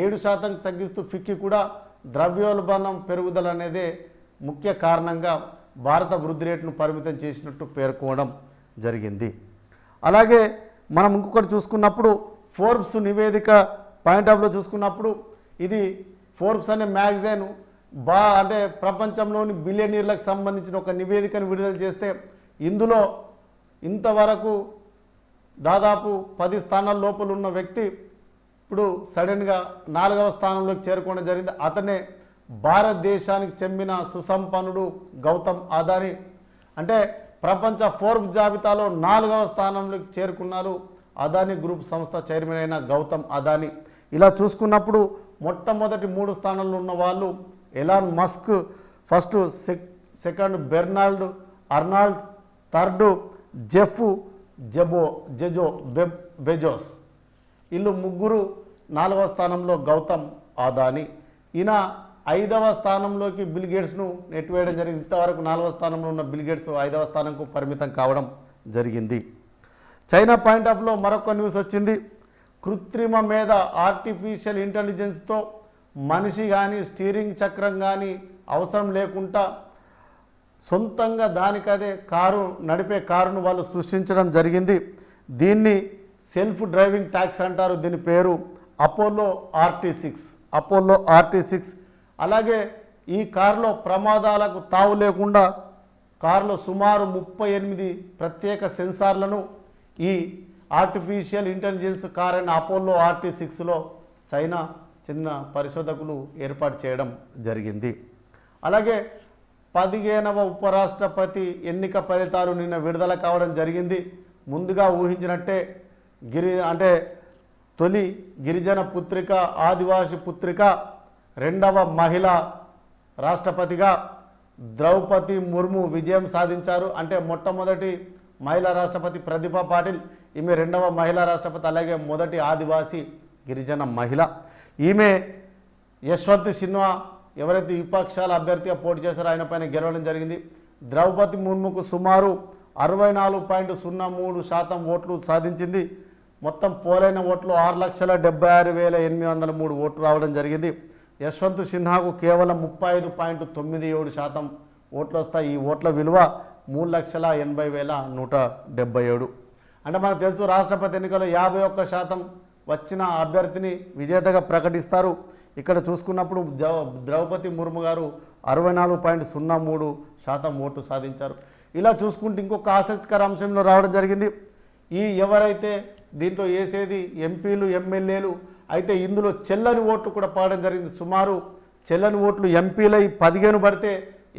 7% తగ్గిస్తూ ఫిక్కీ కూడా ద్రవ్యోల్బణం పెరుగుదల అనేదే ముఖ్య కారణంగా భారత వృద్ధి రేటును పరిమితం చేసినట్టు పేర్కోవడం జరిగింది. అలాగే మనం ఇంకొకటి చూసుకున్నప్పుడు ఫోర్బ్స్ నివేదిక పాయింట్ ఆఫ్ లో చూసుకున్నప్పుడు ఇది ఫోర్బ్స్ అనే మ్యాగజైన్ అంటే ప్రపంచంలోని బిలియనీర్లకు సంబంధించిన ఒక నివేదికను విడుదల చేస్తే ఇందులో ఇంతవరకు దాదాపు 10 స్థానాల లోపల ఉన్న వ్యక్తి ఇప్పుడు సడన్గా 4వ స్థానంలోకి చేరుకోవడం జరిగింది. అతనే భారతదేశానికి చెందిన సుసంపన్నుడు గౌతమ్ అదానీ. అంటే ప్రపంచ ఫోర్బ్స్ జాబితాలో 4వ స్థానంలోకి చేరుకున్నారు అదానీ గ్రూప్ సంస్థ చైర్మన్ అయిన గౌతమ్ అదానీ. ఇలా చూసుకున్నప్పుడు మొట్టమొదటి 3 స్థానాల్లో ఉన్న వాళ్ళు Elon Musk, first, second బెర్నాల్డ్ Arnold, third Jeff Bezos. వీళ్ళు ముగ్గురు 4వ స్థానంలో గౌతమ్ అదానీ. ఈయన 5వ స్థానంలోకి బిల్ గేట్స్ను నెట్టివేయడం జరిగింది. ఇంతవరకు 4వ స్థానంలో ఉన్న బిల్ గేట్స్ 5వ స్థానంకు పరిమితం కావడం జరిగింది. చైనా పాయింట్ ఆఫ్ లో మరొక న్యూస్ వచ్చింది. కృత్రిమ మేధ, ఆర్టిఫిషియల్ ఇంటెలిజెన్స్తో మనిషి కానీ స్టీరింగ్ చక్రం కానీ అవసరం లేకుండా సొంతంగా దానికదే నడిపే కారును వాళ్ళు సృష్టించడం జరిగింది. దీన్ని సెల్ఫ్ డ్రైవింగ్ ట్యాక్సీ అంటారు. దీని పేరు అపోలో RT6. అలాగే ఈ కారులో ప్రమాదాలకు తావు లేకుండా కారులో సుమారు 38 ప్రత్యేక సెన్సార్లను ఈ ఆర్టిఫిషియల్ ఇంటెలిజెన్స్ కార్ అయిన అపోలో RT6లో చైనా చెందిన పరిశోధకులు ఏర్పాటు చేయడం జరిగింది. అలాగే 15వ ఉపరాష్ట్రపతి ఎన్నిక ఫలితాలు నిన్న విడుదల కావడం జరిగింది. ముందుగా ఊహించినట్టే తొలి గిరిజన పుత్రిక, ఆదివాసి పుత్రిక, 2వ మహిళ రాష్ట్రపతిగా ద్రౌపది ముర్ము విజయం సాధించారు. అంటే మొట్టమొదటి మహిళా రాష్ట్రపతి ప్రతిభా పాటిల్, ఈమె రెండవ మహిళా రాష్ట్రపతి, అలాగే మొదటి ఆదివాసీ గిరిజన మహిళ. ఈమె యశ్వంత్ సిన్హా ఎవరైతే విపక్షాల అభ్యర్థిగా పోటీ చేశారో ఆయన పైన గెలవడం జరిగింది. ద్రౌపది ముర్ముకు సుమారు 64.03% ఓట్లు సాధించింది. మొత్తం పోలైన ఓట్లు 6,76,803 ఓట్లు రావడం జరిగింది. యశ్వంత్ సిన్హాకు కేవలం 35.97% ఓట్లు వస్తాయి. ఈ ఓట్ల విలువ 3,80,177. అంటే మనకు తెలుసు రాష్ట్రపతి ఎన్నికల్లో 51% వచ్చిన అభ్యర్థిని విజేతగా ప్రకటిస్తారు. ఇక్కడ చూసుకున్నప్పుడు ద్రౌపది ముర్ము గారు 64.03% ఓట్లు సాధించారు. ఇలా చూసుకుంటే ఇంకొక ఆసక్తికర అంశంలో రావడం జరిగింది. ఈ ఎవరైతే దీంట్లో వేసేది ఎంపీలు ఎమ్మెల్యేలు అయితే ఇందులో చెల్లని ఓట్లు కూడా పడడం జరిగింది. సుమారు చెల్లని ఓట్లు ఎంపీలై 15 పడితే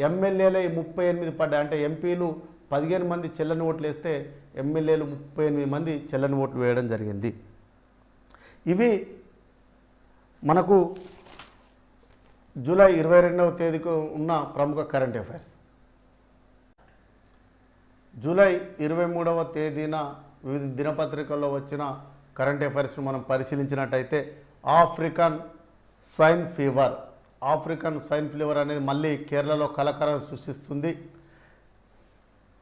ఎమ్మెల్యేలై 38 పడ్డాయి. అంటే ఎంపీలు 15 మంది చెల్లని ఓట్లు వేస్తే ఎమ్మెల్యేలు 38 మంది చెల్లని ఓట్లు వేయడం జరిగింది. ఇవి మనకు జూలై 22వ తేదీకి ఉన్న ప్రముఖ కరెంట్ అఫైర్స్. జూలై 23వ తేదీన వివిధ దినపత్రికల్లో వచ్చిన కరెంట్ అఫైర్స్ను మనం పరిశీలించినట్టయితే ఆఫ్రికన్ స్వైన్ ఫీవర్ అనేది మళ్ళీ కేరళలో కలకలం సృష్టిస్తుంది.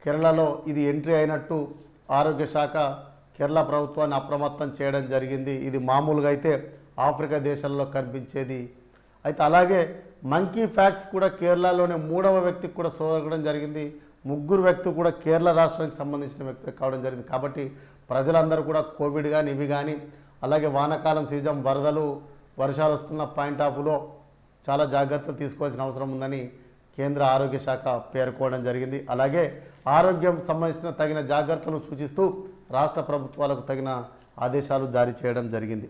కేరళలో ఇది ఎంట్రీ అయినట్టు ఆరోగ్య శాఖ కేరళ ప్రభుత్వాన్ని అప్రమత్తం చేయడం జరిగింది. ఇది మామూలుగా అయితే ఆఫ్రికా దేశాల్లో కనిపించేది. అయితే అలాగే మంకీ ఫ్యాక్స్ కూడా కేరళలోనే 3వ వ్యక్తికి కూడా సోకడం జరిగింది. 3 వ్యక్తులు కూడా కేరళ రాష్ట్రానికి సంబంధించిన వ్యక్తులు కావడం జరిగింది. కాబట్టి ప్రజలందరూ కూడా కోవిడ్ కానీ ఇవి కానీ అలాగే వానాకాలం సీజన్ వరదలు వర్షాలు వస్తున్న పాయింట్ ఆఫ్లో చాలా జాగ్రత్తలు తీసుకోవాల్సిన అవసరం ఉందని కేంద్ర ఆరోగ్య శాఖ పేర్కోవడం జరిగింది. అలాగే ఆరోగ్యం సంబంధించిన తగిన జాగ్రత్తలను సూచిస్తూ రాష్ట్ర ప్రభుత్వాలకు తగిన ఆదేశాలు జారీ చేయడం జరిగింది.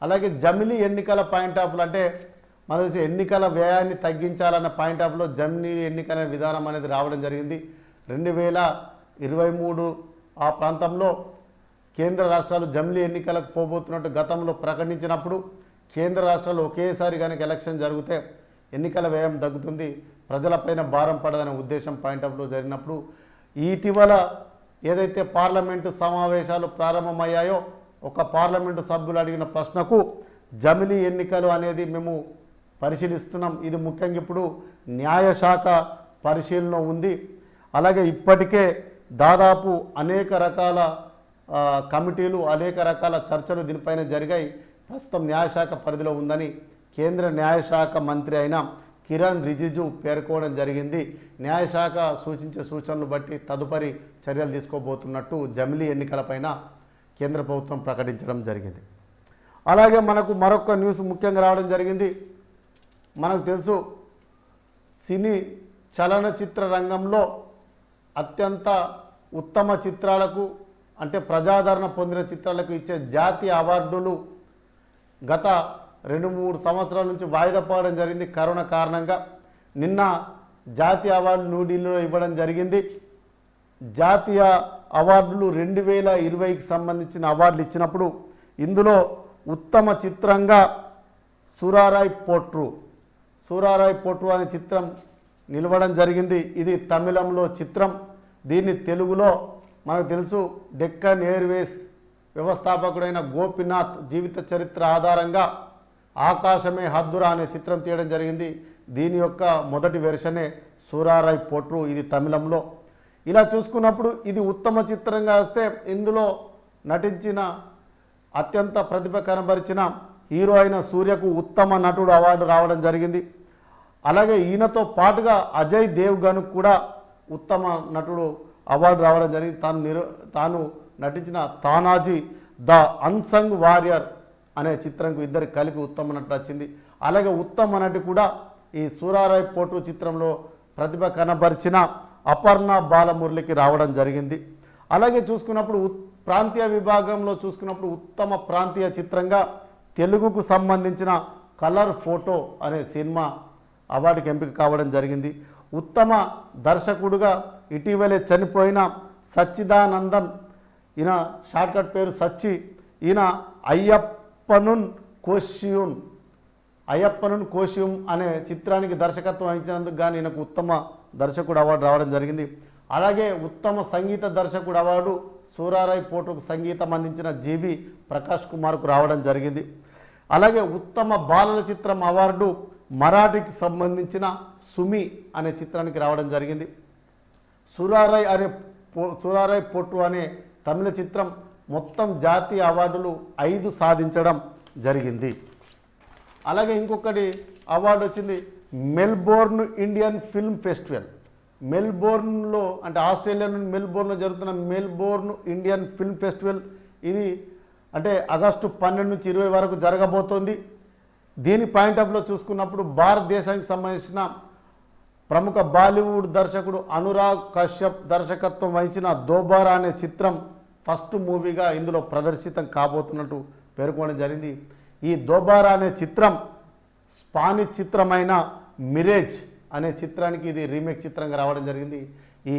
అలాగే జమిలీ ఎన్నికల పాయింట్ ఆఫ్లో అంటే మన ఎన్నికల వ్యయాన్ని తగ్గించాలన్న పాయింట్ ఆఫ్లో జమిలీ ఎన్నికల విధానం అనేది రావడం జరిగింది. 2023 ఆ ప్రాంతంలో కేంద్ర రాష్ట్రాలు జమిలీ ఎన్నికలకు పోబోతున్నట్టు గతంలో ప్రకటించినప్పుడు కేంద్ర రాష్ట్రాలు ఒకేసారి కనుక ఎలక్షన్ జరిగితే ఎన్నికల వ్యయం తగ్గుతుంది, ప్రజలపైన భారం పడదనే ఉద్దేశం పాయింట్ ఆఫ్లో జరిగినప్పుడు ఇటీవల ఏదైతే పార్లమెంటు సమావేశాలు ప్రారంభమయ్యాయో ఒక పార్లమెంటు సభ్యులు అడిగిన ప్రశ్నకు జమిలీ ఎన్నికలు అనేది మేము పరిశీలిస్తున్నాం, ఇది ముఖ్యంగా ఇప్పుడు న్యాయశాఖ పరిశీలన ఉంది. అలాగే ఇప్పటికే దాదాపు అనేక రకాల కమిటీలు అనేక రకాల చర్చలు దీనిపైన జరిగాయి. ప్రస్తుతం న్యాయశాఖ పరిధిలో ఉందని కేంద్ర న్యాయశాఖ మంత్రి అయిన కిరణ్ రిజిజు పేర్కోవడం జరిగింది. న్యాయశాఖ సూచించే సూచనలు బట్టి తదుపరి చర్యలు తీసుకోబోతున్నట్టు జమిలీ ఎన్నికలపైన కేంద్ర ప్రభుత్వం ప్రకటించడం జరిగింది. అలాగే మనకు మరొక న్యూస్ ముఖ్యంగా రావడం జరిగింది. మనకు తెలుసు సినీ చలనచిత్ర రంగంలో అత్యంత ఉత్తమ చిత్రాలకు అంటే ప్రజాదరణ పొందిన చిత్రాలకు ఇచ్చే జాతీయ అవార్డులు గత 2-3 సంవత్సరాల నుంచి వాయిదా పడడం జరిగింది కరోనా కారణంగా. నిన్న జాతీయ అవార్డులు న్యూఢిల్లీలో ఇవ్వడం జరిగింది. జాతీయ అవార్డులు 2020కి సంబంధించిన అవార్డులు ఇచ్చినప్పుడు ఇందులో ఉత్తమ చిత్రంగా సూరారాయ్ పోట్రు అనే చిత్రం నిలవడం జరిగింది. ఇది తమిళంలో చిత్రం. దీన్ని తెలుగులో మనకు తెలుసు డెక్కన్ ఎయిర్వేస్ వ్యవస్థాపకుడైన గోపీనాథ్ జీవిత చరిత్ర ఆధారంగా ఆకాశమే హద్దురా అనే చిత్రం తీయడం జరిగింది. దీని యొక్క మొదటి వెర్షనే సూరారాయ్ పోట్రు, ఇది తమిళంలో. ఇలా చూసుకున్నప్పుడు ఇది ఉత్తమ చిత్రంగా వస్తే ఇందులో నటించిన అత్యంత ప్రతిభ కనబరిచిన హీరో అయిన సూర్యకు ఉత్తమ నటుడు అవార్డు రావడం జరిగింది. అలాగే ఈయనతో పాటుగా అజయ్ దేవ్గన్ కూడా ఉత్తమ నటుడు అవార్డు రావడం జరిగింది. తాను నటించిన తానాజీ ద అన్సంగ్ వారియర్ అనే చిత్రంకు ఇద్దరికి కలిపి ఉత్తమ నటుడు వచ్చింది. అలాగే ఉత్తమ నటి కూడా ఈ సూరారాయ్ పోట్రు చిత్రంలో ప్రతిభ కనబరిచిన అపర్ణ బాలమురళికి రావడం జరిగింది. అలాగే చూసుకున్నప్పుడు ప్రాంతీయ విభాగంలో చూసుకున్నప్పుడు ఉత్తమ ప్రాంతీయ చిత్రంగా తెలుగుకు సంబంధించిన కలర్ ఫోటో అనే సినిమా అవార్డుకి ఎంపిక కావడం జరిగింది. ఉత్తమ దర్శకుడుగా ఇటీవలే చనిపోయిన సచ్చిదానందన్, ఈయన షార్ట్కట్ పేరు సచ్చి, ఈయన అయ్యప్పనున్ కోషియున్ అయ్యప్పనున్ కోశియం అనే చిత్రానికి దర్శకత్వం వహించినందుకు గాను ఈయనకు ఉత్తమ దర్శకుడు అవార్డు రావడం జరిగింది. అలాగే ఉత్తమ సంగీత దర్శకుడు అవార్డు సూరారాయ్ పోటుకు సంగీతం అందించిన జీవి ప్రకాష్ కుమార్కు రావడం జరిగింది. అలాగే ఉత్తమ బాలల చిత్రం అవార్డు మరాఠీకి సంబంధించిన సుమి అనే చిత్రానికి రావడం జరిగింది. సూరారాయ్ పొట్టు అనే తమిళ చిత్రం మొత్తం జాతీయ అవార్డులు 5 సాధించడం జరిగింది. అలాగే ఇంకొకటి అవార్డు వచ్చింది మెల్బోర్న్ ఇండియన్ ఫిల్మ్ ఫెస్టివల్. మెల్బోర్న్లో అంటే ఆస్ట్రేలియా నుండి మెల్బోర్న్లో జరుగుతున్న మెల్బోర్న్ ఇండియన్ ఫిల్మ్ ఫెస్టివల్ ఇది అంటే ఆగస్టు 12 నుంచి 20 వరకు జరగబోతోంది. దీని పాయింట్ ఆఫ్లో చూసుకున్నప్పుడు భారతదేశానికి సంబంధించిన ప్రముఖ బాలీవుడ్ దర్శకుడు అనురాగ్ కశ్యప్ దర్శకత్వం వహించిన దోబారా అనే చిత్రం ఫస్ట్ మూవీగా ఇందులో ప్రదర్శితం కాబోతున్నట్టు పేర్కొనడం జరిగింది. ఈ దోబారా అనే చిత్రం స్పానిష్ చిత్రమైన మిరేజ్ అనే చిత్రానికి ఇది రీమేక్ చిత్రంగా రావడం జరిగింది. ఈ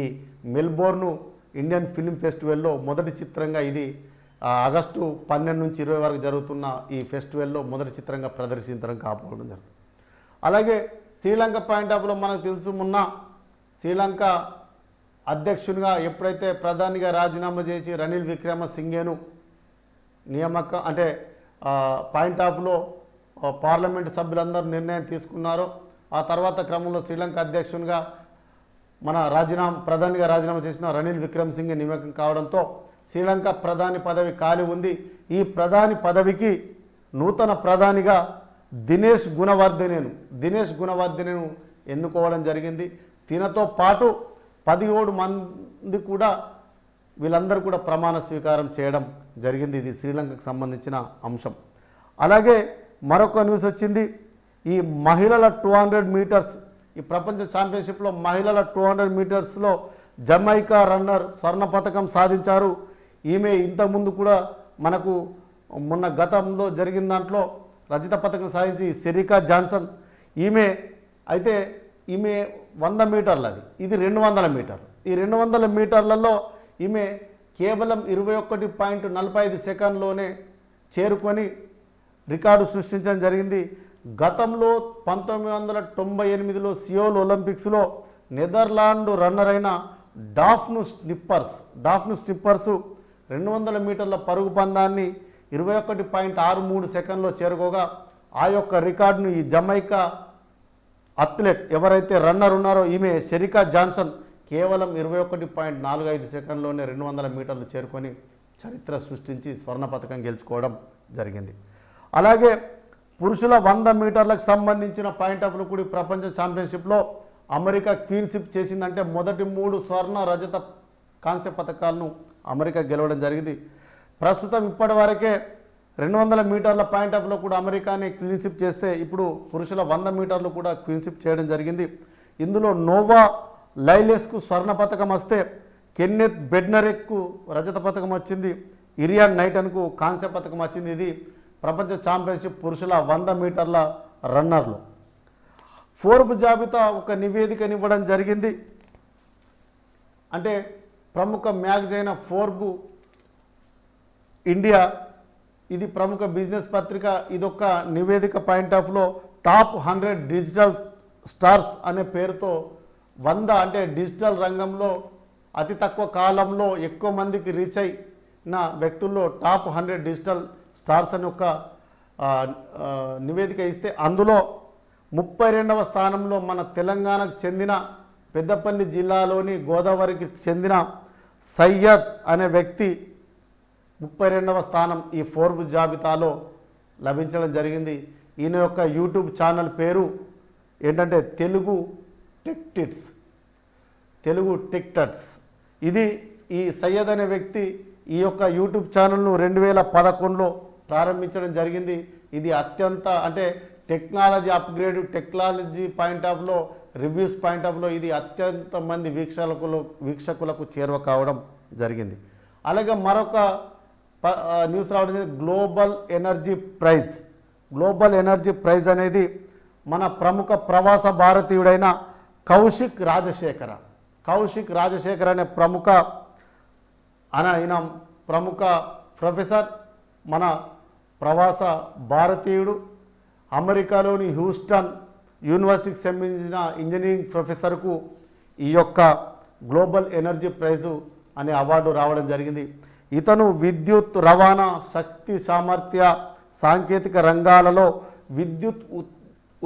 మెల్బోర్న్ ఇండియన్ ఫిల్మ్ ఫెస్టివల్లో మొదటి చిత్రంగా ఇది ఆగస్టు 12 నుంచి 20 వరకు జరుగుతున్న ఈ ఫెస్టివల్లో మొదటి చిత్రంగా ప్రదర్శించడం కాబోవడం జరుగుతుంది. అలాగే శ్రీలంక పాయింట్ ఆఫ్లో మనకు తెలుసు, మొన్న శ్రీలంక అధ్యక్షునిగా ఎప్పుడైతే ప్రధానిగా రాజీనామా చేసి రనిల్ విక్రమసింఘేను నియామకం అంటే పాయింట్ ఆఫ్లో పార్లమెంటు సభ్యులందరూ నిర్ణయం తీసుకున్నారో ఆ తర్వాత క్రమంలో శ్రీలంక అధ్యక్షునిగా మన ప్రధానిగా రాజీనామా చేసిన రనిల్ విక్రమసింఘే నియామకం కావడంతో శ్రీలంక ప్రధాని పదవి ఖాళీ ఉంది. ఈ ప్రధాని పదవికి నూతన ప్రధానిగా దినేష్ గుణవర్ధనేను ఎన్నుకోవడం జరిగింది. దీనితో పాటు 17 మంది కూడా వీళ్ళందరూ కూడా ప్రమాణ స్వీకారం చేయడం జరిగింది. ఇది శ్రీలంకకు సంబంధించిన అంశం. అలాగే మరొక న్యూస్ వచ్చింది. ఈ మహిళల 200 మీటర్స్ ఈ ప్రపంచ ఛాంపియన్షిప్లో మహిళల 200 మీటర్స్లో జమైకా రన్నర్ స్వర్ణ పథకం సాధించారు. ఈమె ఇంతకుముందు కూడా మనకు మొన్న గతంలో జరిగిన దాంట్లో రజత పథకం సాధించి సెరికా జాన్సన్ ఈమె 100 మీటర్లు, ఇది 200 మీటర్లు. ఈ 200 మీటర్లలో ఈమె కేవలం 21.45 సెకండ్లోనే చేరుకొని రికార్డు సృష్టించడం జరిగింది. గతంలో 1998లో సియోల్ ఒలింపిక్స్లో నెదర్లాండ్ రన్నర్ అయిన డాఫ్ను స్నిప్పర్స్ 200 మీటర్ల పరుగు పందాన్ని 21.63 సెకండ్లో చేరుకోగా ఆ యొక్క రికార్డును ఈ జమైకా అథ్లెట్ ఎవరైతే రన్నర్ ఉన్నారో ఈమె సెరికా జాన్సన్ కేవలం 21.45 సెకండ్లోనే 200 మీటర్లు చేరుకొని చరిత్ర సృష్టించి స్వర్ణ పథకం గెలుచుకోవడం జరిగింది. అలాగే పురుషుల 100 మీటర్లకు సంబంధించిన పాయింట్ ఆఫ్ కూడా ప్రపంచ ఛాంపియన్షిప్లో అమెరికా క్వీన్షిప్ చేసిందంటే మొదటి 3 స్వర్ణ రజత కాంస్య పథకాలను అమెరికా గెలవడం జరిగింది. ప్రస్తుతం ఇప్పటి వరకే 200 మీటర్ల పాయింట్ ఆఫ్లో కూడా అమెరికాని క్వీన్షిప్ చేస్తే ఇప్పుడు పురుషుల 100 మీటర్లు కూడా క్వీన్షిప్ చేయడం జరిగింది. ఇందులో నోవా లైలెస్కు స్వర్ణ పథకం వస్తే కెన్నెత్ బెడ్నరెక్కు రజత పథకం వచ్చింది. ఇరియాన్ నైటన్కు కాంస్య పథకం వచ్చింది. ఇది ప్రపంచ ఛాంపియన్షిప్ పురుషుల 100 మీటర్ల రన్నర్లు. ఫోర్బ్ జాబితా ఒక నివేదికనివ్వడం జరిగింది. అంటే ప్రముఖ మ్యాగజైన్ ఫోర్బ్ ఇండియా ఇది ప్రముఖ బిజినెస్ పత్రిక. ఇదొక నివేదిక పాయింట్ ఆఫ్లో టాప్ 100 డిజిటల్ స్టార్స్ అనే పేరుతో 100 అంటే డిజిటల్ రంగంలో అతి తక్కువ కాలంలో ఎక్కువ మందికి రీచ్ అయిన వ్యక్తుల్లో టాప్ 100 డిజిటల్ స్టార్స్ అని ఒక నివేదిక ఇస్తే అందులో 32వ స్థానంలో మన తెలంగాణకు చెందిన పెద్దపల్లి జిల్లాలోని గోదావరికి చెందిన సయ్యద్ అనే వ్యక్తి 32వ స్థానం ఈ ఫోర్బ్ జాబితాలో లభించడం జరిగింది. ఈయన యొక్క యూట్యూబ్ ఛానల్ పేరు ఏంటంటే తెలుగు టెక్ టిట్స్. ఇది ఈ సయ్యద్ అనే వ్యక్తి ఈ యొక్క యూట్యూబ్ ఛానల్ను 2011లో ప్రారంభించడం జరిగింది. ఇది అత్యంత అంటే టెక్నాలజీ అప్గ్రేడ్ టెక్నాలజీ పాయింట్ ఆఫ్లో రివ్యూస్ పాయింట్ ఆఫ్లో ఇది అత్యంత మంది వీక్షకులకు చేరువ కావడం జరిగింది. అలాగే మరొక న్యూస్ రావడం గ్లోబల్ ఎనర్జీ ప్రైజ్ అనేది మన ప్రముఖ ప్రవాస భారతీయుడైన కౌశిక్ రాజశేఖర్ అనే ప్రముఖ ప్రొఫెసర్ మన ప్రవాస భారతీయుడు. అమెరికాలోని హ్యూస్టన్ యూనివర్సిటీకి సంబంధించిన ఇంజనీరింగ్ ప్రొఫెసర్కు ఈ యొక్క గ్లోబల్ ఎనర్జీ ప్రైజు అనే అవార్డు రావడం జరిగింది. ఇతను విద్యుత్ రవాణా, శక్తి సామర్థ్య, సాంకేతిక రంగాలలో విద్యుత్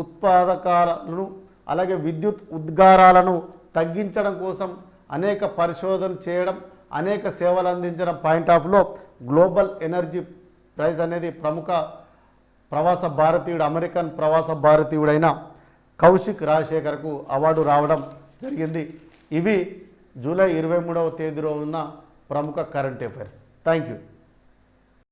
ఉత్పాదకాలను అలాగే విద్యుత్ ఉద్గారాలను తగ్గించడం కోసం అనేక పరిశోధనలు చేయడం, అనేక సేవలు అందించడం పాయింట్ ఆఫ్లో గ్లోబల్ ఎనర్జీ ప్రైజ్ అనేది ప్రముఖ ప్రవాస భారతీయుడు, అమెరికన్ ప్రవాస భారతీయుడైన కౌశిక్ రాజశేఖర్కు అవార్డు రావడం జరిగింది. ఇవి జూలై 23వ తేదీలో ఉన్న ప్రముఖ కరెంట్ అఫైర్స్. Thank you.